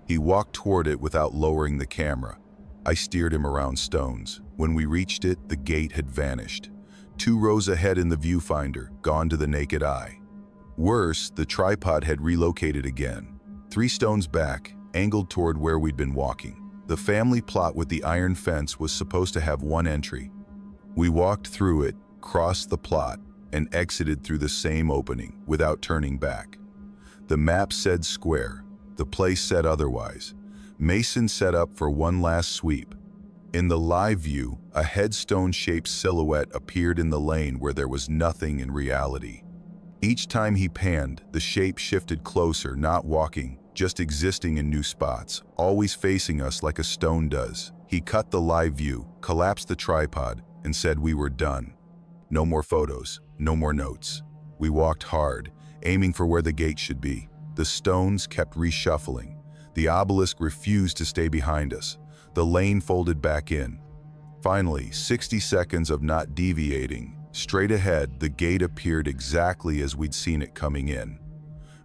He walked toward it without lowering the camera. I steered him around stones. When we reached it, the gate had vanished. 2 rows ahead in the viewfinder, gone to the naked eye. Worse, the tripod had relocated again. 3 stones back, angled toward where we'd been walking. The family plot with the iron fence was supposed to have 1 entry. We walked through it, crossed the plot, and exited through the same opening, without turning back. The map said square. The place said otherwise. Mason set up for one last sweep. In the live view, a headstone-shaped silhouette appeared in the lane where there was nothing in reality. Each time he panned, the shape shifted closer, not walking, just existing in new spots, always facing us like a stone does. He cut the live view, collapsed the tripod, and said we were done. No more photos, no more notes. We walked hard, aiming for where the gate should be. The stones kept reshuffling. The obelisk refused to stay behind us. The lane folded back in. Finally, 60 seconds of not deviating. Straight ahead, the gate appeared exactly as we'd seen it coming in.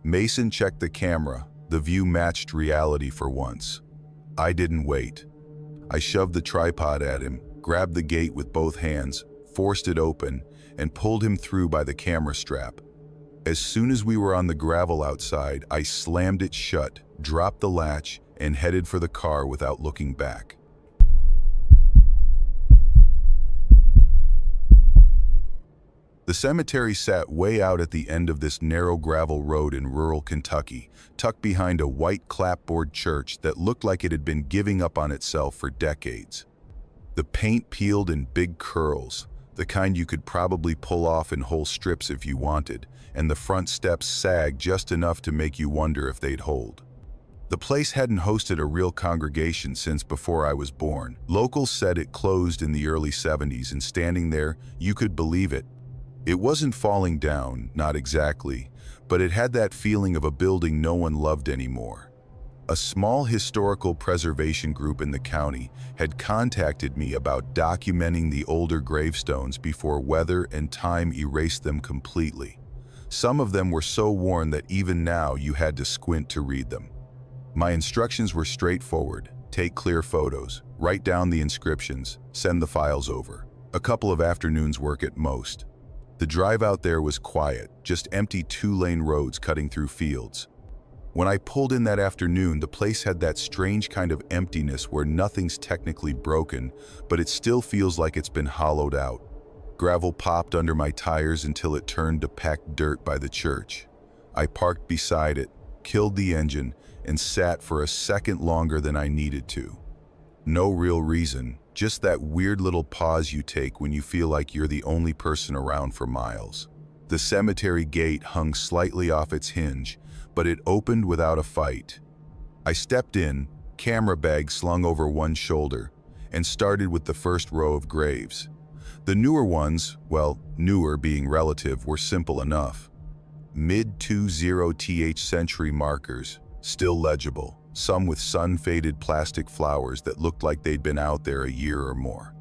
Mason checked the camera. The view matched reality for once. I didn't wait. I shoved the tripod at him, grabbed the gate with both hands, forced it open, and pulled him through by the camera strap. As soon as we were on the gravel outside, I slammed it shut, dropped the latch, and headed for the car without looking back. The cemetery sat way out at the end of this narrow gravel road in rural Kentucky, tucked behind a white clapboard church that looked like it had been giving up on itself for decades. The paint peeled in big curls, the kind you could probably pull off in whole strips if you wanted, and the front steps sagged just enough to make you wonder if they'd hold. The place hadn't hosted a real congregation since before I was born. Locals said it closed in the early 70s, and standing there, you could believe it. It wasn't falling down, not exactly, but it had that feeling of a building no one loved anymore. A small historical preservation group in the county had contacted me about documenting the older gravestones before weather and time erased them completely. Some of them were so worn that even now you had to squint to read them. My instructions were straightforward: take clear photos, write down the inscriptions, send the files over. A couple of afternoons' work at most. The drive out there was quiet, just empty 2-lane roads cutting through fields. When I pulled in that afternoon, the place had that strange kind of emptiness where nothing's technically broken, but it still feels like it's been hollowed out. Gravel popped under my tires until it turned to packed dirt by the church. I parked beside it, killed the engine, and sat for a second longer than I needed to. No real reason, just that weird little pause you take when you feel like you're the only person around for miles. The cemetery gate hung slightly off its hinge, but it opened without a fight. I stepped in, camera bag slung over one shoulder, and started with the first row of graves. The newer ones, well, newer being relative, were simple enough. Mid-20th century markers, still legible, some with sun-faded plastic flowers that looked like they'd been out there a year or more.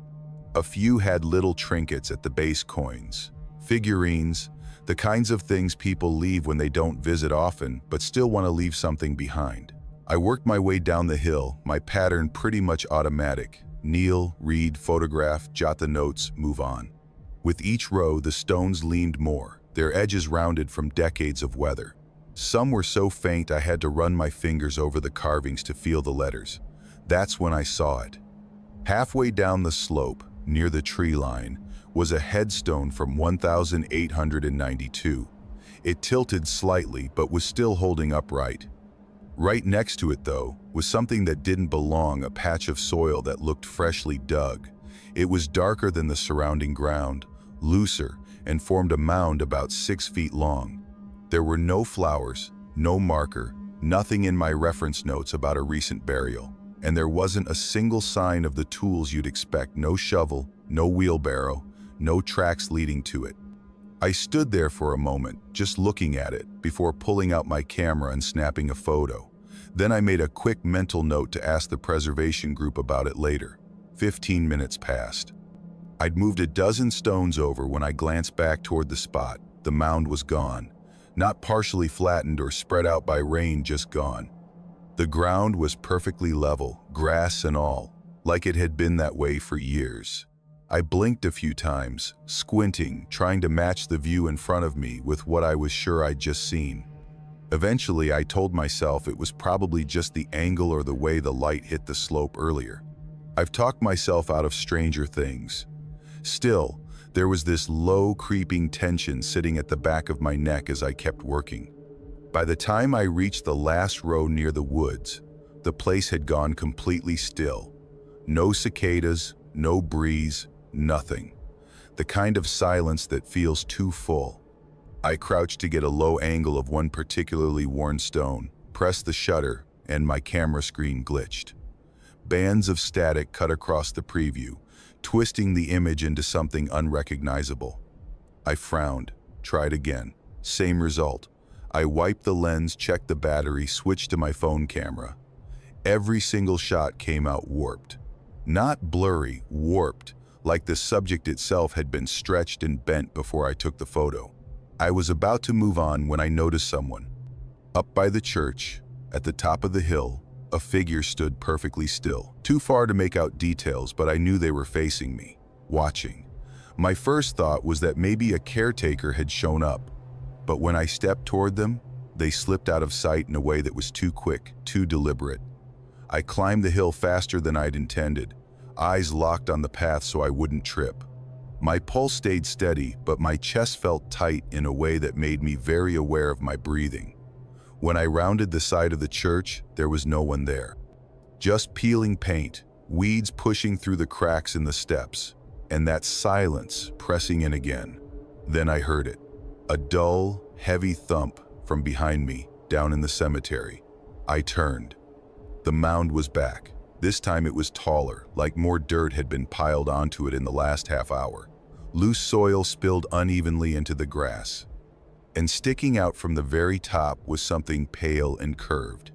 A few had little trinkets at the base, coins, figurines, the kinds of things people leave when they don't visit often but still want to leave something behind. I worked my way down the hill, my pattern pretty much automatic. Kneel, read, photograph, jot the notes, move on. With each row, the stones leaned more, their edges rounded from decades of weather. Some were so faint I had to run my fingers over the carvings to feel the letters. That's when I saw it. Halfway down the slope, near the tree line, was a headstone from 1892. It tilted slightly but was still holding upright. Right next to it, though, was something that didn't belong, a patch of soil that looked freshly dug. It was darker than the surrounding ground, looser, and formed a mound about 6 feet long. There were no flowers, No marker, nothing in my reference notes about a recent burial. And there wasn't a single sign of the tools you'd expect. No shovel, no wheelbarrow, no tracks leading to it. I stood there for a moment, just looking at it, before pulling out my camera and snapping a photo. Then I made a quick mental note to ask the preservation group about it later. 15 minutes passed. I'd moved a dozen stones over when I glanced back toward the spot. The mound was gone. Not partially flattened or spread out by rain, just gone. The ground was perfectly level, grass and all, like it had been that way for years. I blinked a few times, squinting, trying to match the view in front of me with what I was sure I'd just seen. Eventually, I told myself it was probably just the angle or the way the light hit the slope earlier. I've talked myself out of stranger things. Still, there was this low, creeping tension sitting at the back of my neck as I kept working. By the time I reached the last row near the woods, the place had gone completely still. No cicadas, no breeze, nothing. The kind of silence that feels too full. I crouched to get a low angle of one particularly worn stone, pressed the shutter, and my camera screen glitched. Bands of static cut across the preview, twisting the image into something unrecognizable. I frowned, tried again. Same result. I wiped the lens, checked the battery, switched to my phone camera. Every single shot came out warped. Not blurry, warped, like the subject itself had been stretched and bent before I took the photo. I was about to move on when I noticed someone. Up by the church, at the top of the hill, a figure stood perfectly still. Too far to make out details, but I knew they were facing me, watching. My first thought was that maybe a caretaker had shown up, but when I stepped toward them, they slipped out of sight in a way that was too quick, too deliberate. I climbed the hill faster than I'd intended, eyes locked on the path so I wouldn't trip. My pulse stayed steady, but my chest felt tight in a way that made me very aware of my breathing. When I rounded the side of the church, there was no one there. Just peeling paint, weeds pushing through the cracks in the steps, and that silence pressing in again. Then I heard it. A dull, heavy thump from behind me, down in the cemetery. I turned. The mound was back. This time it was taller, like more dirt had been piled onto it in the last half hour. Loose soil spilled unevenly into the grass. And sticking out from the very top was something pale and curved.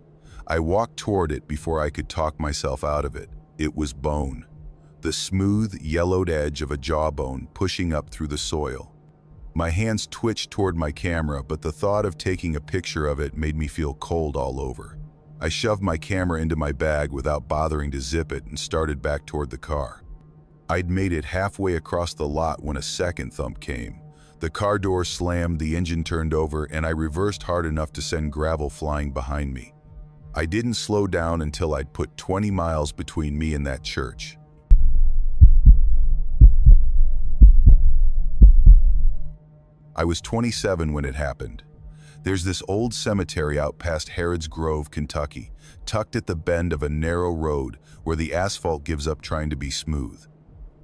I walked toward it before I could talk myself out of it. It was bone. The smooth, yellowed edge of a jawbone pushing up through the soil. My hands twitched toward my camera, but the thought of taking a picture of it made me feel cold all over. I shoved my camera into my bag without bothering to zip it and started back toward the car. I'd made it halfway across the lot when a second thump came. The car door slammed, the engine turned over, and I reversed hard enough to send gravel flying behind me. I didn't slow down until I'd put 20 miles between me and that church. I was 27 when it happened. There's this old cemetery out past Harrods Grove, Kentucky, tucked at the bend of a narrow road where the asphalt gives up trying to be smooth.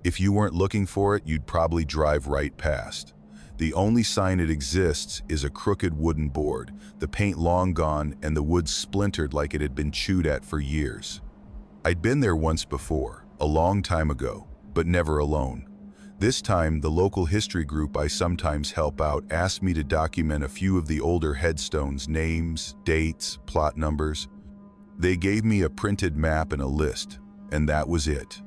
If you weren't looking for it, you'd probably drive right past. The only sign it exists is a crooked wooden board, the paint long gone and the wood splintered like it had been chewed at for years. I'd been there once before, a long time ago, but never alone. This time, the local history group I sometimes help out asked me to document a few of the older headstones, names, dates, plot numbers. They gave me a printed map and a list, and that was it.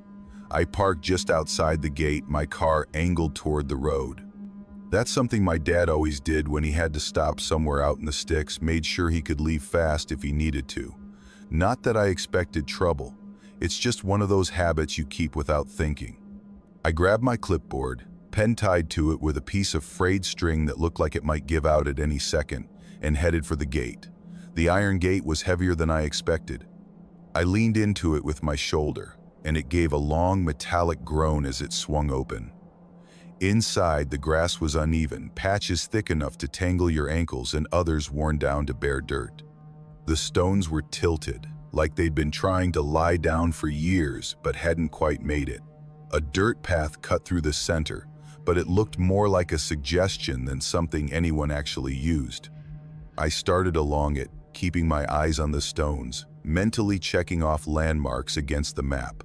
I parked just outside the gate, my car angled toward the road. That's something my dad always did when he had to stop somewhere out in the sticks, made sure he could leave fast if he needed to. Not that I expected trouble. It's just one of those habits you keep without thinking. I grabbed my clipboard, pen tied to it with a piece of frayed string that looked like it might give out at any second, and headed for the gate. The iron gate was heavier than I expected. I leaned into it with my shoulder, and it gave a long metallic groan as it swung open. Inside, the grass was uneven, patches thick enough to tangle your ankles and others worn down to bare dirt. The stones were tilted, like they'd been trying to lie down for years but hadn't quite made it. A dirt path cut through the center, but it looked more like a suggestion than something anyone actually used. I started along it, keeping my eyes on the stones, mentally checking off landmarks against the map.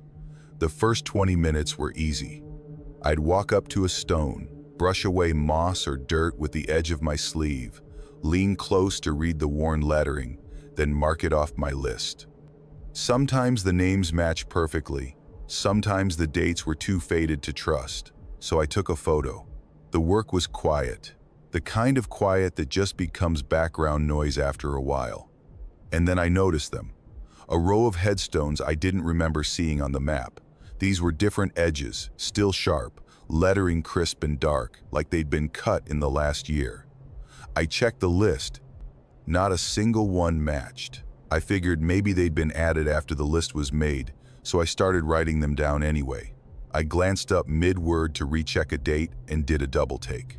The first 20 minutes were easy. I'd walk up to a stone, brush away moss or dirt with the edge of my sleeve, lean close to read the worn lettering, then mark it off my list. Sometimes the names matched perfectly, sometimes the dates were too faded to trust, so I took a photo. The work was quiet, the kind of quiet that just becomes background noise after a while. And then I noticed them. A row of headstones I didn't remember seeing on the map. These were different edges, still sharp, lettering crisp and dark, like they'd been cut in the last year. I checked the list. Not a single one matched. I figured maybe they'd been added after the list was made, so I started writing them down anyway. I glanced up mid-word to recheck a date and did a double take.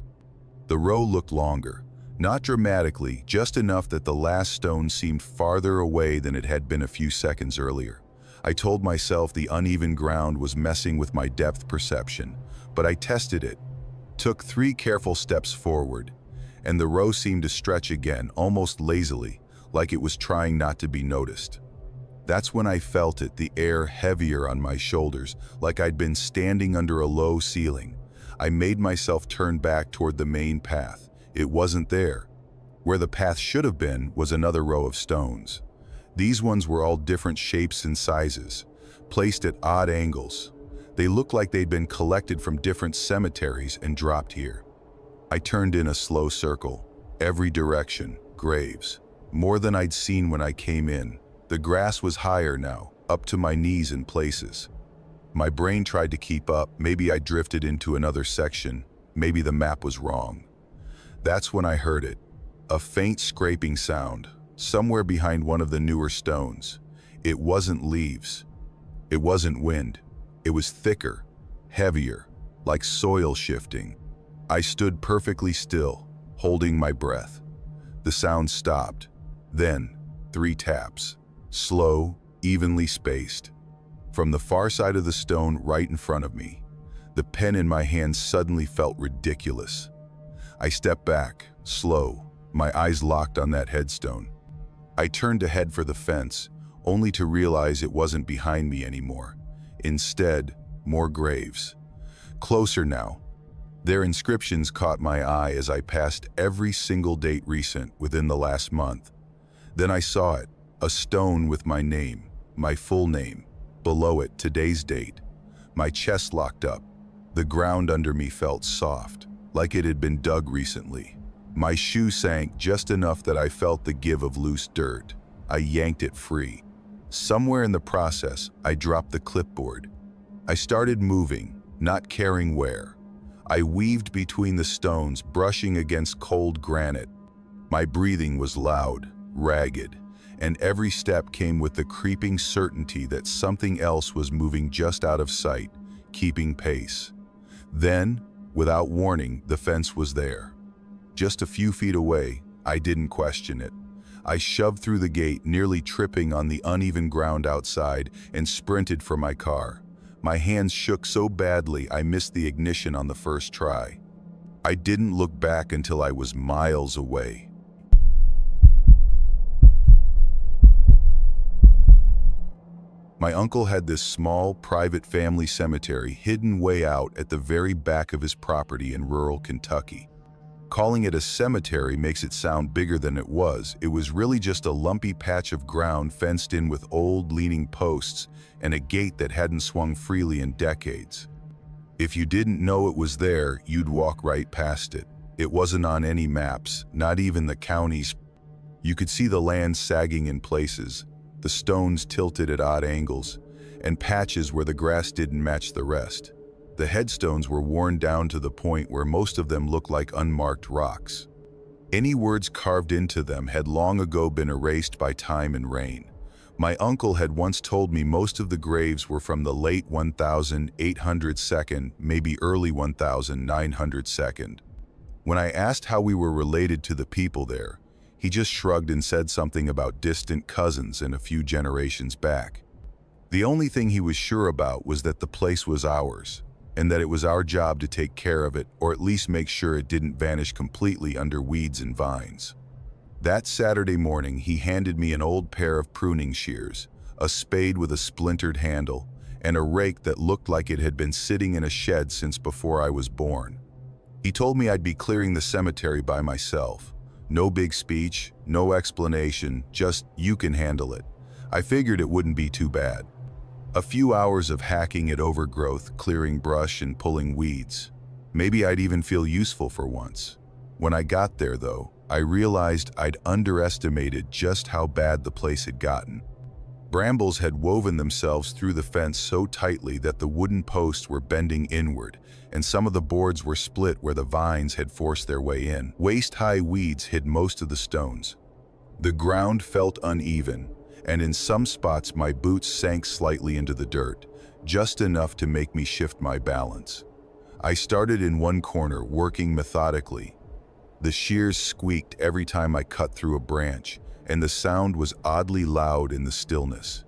The row looked longer, not dramatically, just enough that the last stone seemed farther away than it had been a few seconds earlier. I told myself the uneven ground was messing with my depth perception, but I tested it, took 3 careful steps forward, and the row seemed to stretch again, almost lazily, like it was trying not to be noticed. That's when I felt it, the air heavier on my shoulders, like I'd been standing under a low ceiling. I made myself turn back toward the main path. It wasn't there. Where the path should have been was another row of stones. These ones were all different shapes and sizes, placed at odd angles. They looked like they'd been collected from different cemeteries and dropped here. I turned in a slow circle, every direction, graves. More than I'd seen when I came in. The grass was higher now, up to my knees in places. My brain tried to keep up. Maybe I drifted into another section. Maybe the map was wrong. That's when I heard it. A faint scraping sound, somewhere behind one of the newer stones. It wasn't leaves. It wasn't wind. It was thicker, heavier, like soil shifting. I stood perfectly still, holding my breath. The sound stopped. Then, 3 taps. Slow, evenly spaced. From the far side of the stone right in front of me, the pen in my hand suddenly felt ridiculous. I stepped back, slow, my eyes locked on that headstone. I turned to head for the fence, only to realize it wasn't behind me anymore. Instead, more graves. Closer now. Their inscriptions caught my eye as I passed every single date recent within the last month. Then I saw it, a stone with my name, my full name. Below it, today's date. My chest locked up. The ground under me felt soft, like it had been dug recently. My shoe sank just enough that I felt the give of loose dirt. I yanked it free. Somewhere in the process, I dropped the clipboard. I started moving, not caring where. I weaved between the stones, brushing against cold granite. My breathing was loud, ragged, and every step came with the creeping certainty that something else was moving just out of sight, keeping pace. Then, without warning, the fence was there. Just a few feet away, I didn't question it. I shoved through the gate, nearly tripping on the uneven ground outside, and sprinted for my car. My hands shook so badly I missed the ignition on the first try. I didn't look back until I was miles away. My uncle had this small, private family cemetery hidden way out at the very back of his property in rural Kentucky. Calling it a cemetery makes it sound bigger than it was. It was really just a lumpy patch of ground fenced in with old, leaning posts and a gate that hadn't swung freely in decades. If you didn't know it was there, you'd walk right past it. It wasn't on any maps, not even the county's. You could see the land sagging in places, the stones tilted at odd angles, and patches where the grass didn't match the rest. The headstones were worn down to the point where most of them looked like unmarked rocks. Any words carved into them had long ago been erased by time and rain. My uncle had once told me most of the graves were from the late 1800s, maybe early 1900s. When I asked how we were related to the people there, he just shrugged and said something about distant cousins and a few generations back. The only thing he was sure about was that the place was ours, and that it was our job to take care of it, or at least make sure it didn't vanish completely under weeds and vines. That Saturday morning, he handed me an old pair of pruning shears, a spade with a splintered handle, and a rake that looked like it had been sitting in a shed since before I was born. He told me I'd be clearing the cemetery by myself. No big speech, no explanation, just you can handle it. I figured it wouldn't be too bad. A few hours of hacking at overgrowth, clearing brush and pulling weeds. Maybe I'd even feel useful for once. When I got there, though, I realized I'd underestimated just how bad the place had gotten. Brambles had woven themselves through the fence so tightly that the wooden posts were bending inward, and some of the boards were split where the vines had forced their way in. Waist-high weeds hid most of the stones. The ground felt uneven, and in some spots my boots sank slightly into the dirt, just enough to make me shift my balance. I started in one corner, working methodically. The shears squeaked every time I cut through a branch, and the sound was oddly loud in the stillness.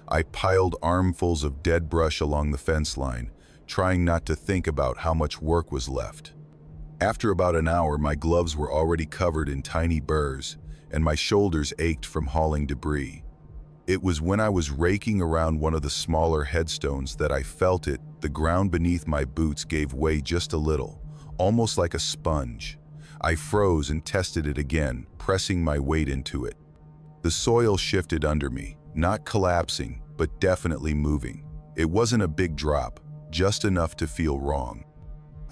I piled armfuls of dead brush along the fence line, trying not to think about how much work was left. After about an hour, my gloves were already covered in tiny burrs, and my shoulders ached from hauling debris. It was when I was raking around one of the smaller headstones that I felt it. The ground beneath my boots gave way just a little, almost like a sponge. I froze and tested it again, pressing my weight into it. The soil shifted under me, not collapsing, but definitely moving. It wasn't a big drop, just enough to feel wrong.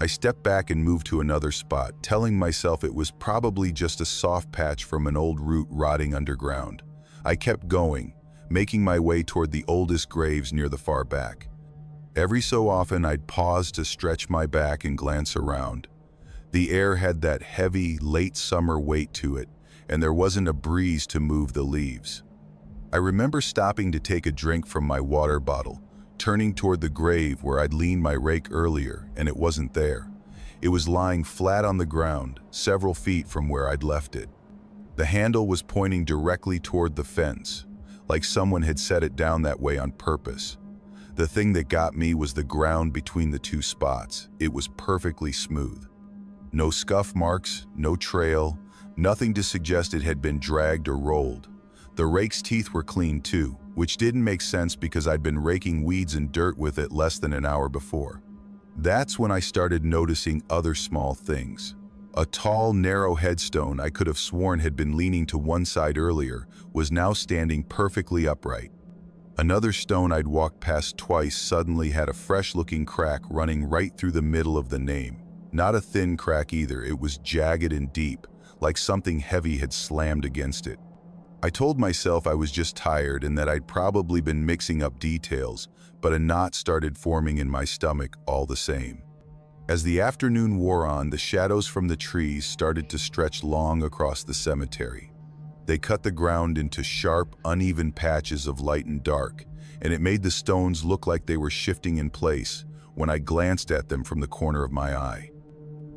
I stepped back and moved to another spot, telling myself it was probably just a soft patch from an old root rotting underground. I kept going, making my way toward the oldest graves near the far back. Every so often I'd pause to stretch my back and glance around. The air had that heavy, late summer weight to it, and there wasn't a breeze to move the leaves. I remember stopping to take a drink from my water bottle, turning toward the grave where I'd leaned my rake earlier, and it wasn't there. It was lying flat on the ground, several feet from where I'd left it. The handle was pointing directly toward the fence, like someone had set it down that way on purpose. The thing that got me was the ground between the two spots. It was perfectly smooth. No scuff marks, no trail, nothing to suggest it had been dragged or rolled. The rake's teeth were clean too, which didn't make sense because I'd been raking weeds and dirt with it less than an hour before. That's when I started noticing other small things. A tall, narrow headstone I could have sworn had been leaning to one side earlier was now standing perfectly upright. Another stone I'd walked past twice suddenly had a fresh-looking crack running right through the middle of the name. Not a thin crack either, it was jagged and deep, like something heavy had slammed against it. I told myself I was just tired and that I'd probably been mixing up details, but a knot started forming in my stomach all the same. As the afternoon wore on, the shadows from the trees started to stretch long across the cemetery. They cut the ground into sharp, uneven patches of light and dark, and it made the stones look like they were shifting in place when I glanced at them from the corner of my eye.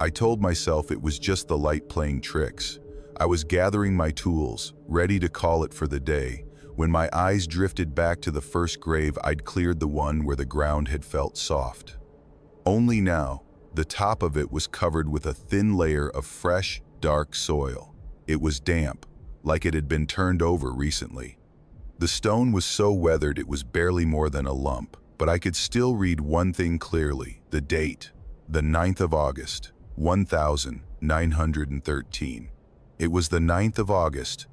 I told myself it was just the light playing tricks. I was gathering my tools, ready to call it for the day, when my eyes drifted back to the first grave I'd cleared, the one where the ground had felt soft. Only now, the top of it was covered with a thin layer of fresh, dark soil. It was damp, like it had been turned over recently. The stone was so weathered it was barely more than a lump, but I could still read one thing clearly: the date, the 9th of August, 1913. It was the 9th of August.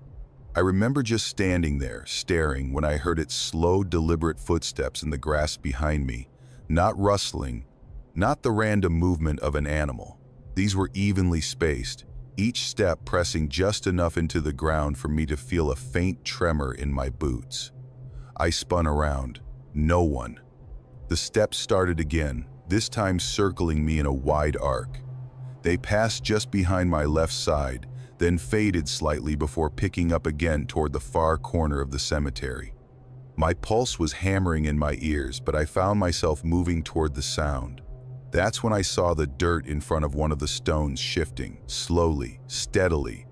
I remember just standing there, staring, when I heard its slow, deliberate footsteps in the grass behind me. Not rustling, not the random movement of an animal. These were evenly spaced, each step pressing just enough into the ground for me to feel a faint tremor in my boots. I spun around. No one. The steps started again, this time circling me in a wide arc. They passed just behind my left side, then faded slightly before picking up again toward the far corner of the cemetery. My pulse was hammering in my ears, but I found myself moving toward the sound. That's when I saw the dirt in front of one of the stones shifting, slowly, steadily.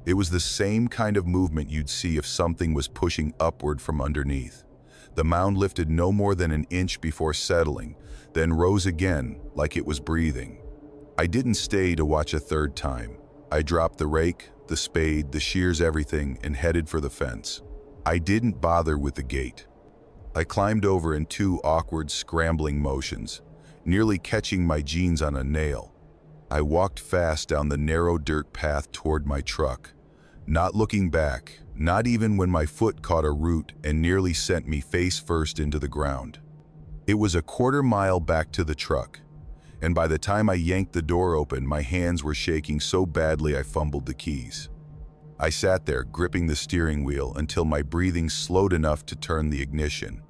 It was the same kind of movement you'd see if something was pushing upward from underneath. The mound lifted no more than an inch before settling, then rose again like it was breathing. I didn't stay to watch a third time. I dropped the rake, the spade, the shears, everything, and headed for the fence. I didn't bother with the gate. I climbed over in 2 awkward, scrambling motions, nearly catching my jeans on a nail. I walked fast down the narrow dirt path toward my truck, not looking back, not even when my foot caught a root and nearly sent me face first into the ground. It was a quarter mile back to the truck, and by the time I yanked the door open, my hands were shaking so badly I fumbled the keys. I sat there, gripping the steering wheel until my breathing slowed enough to turn the ignition.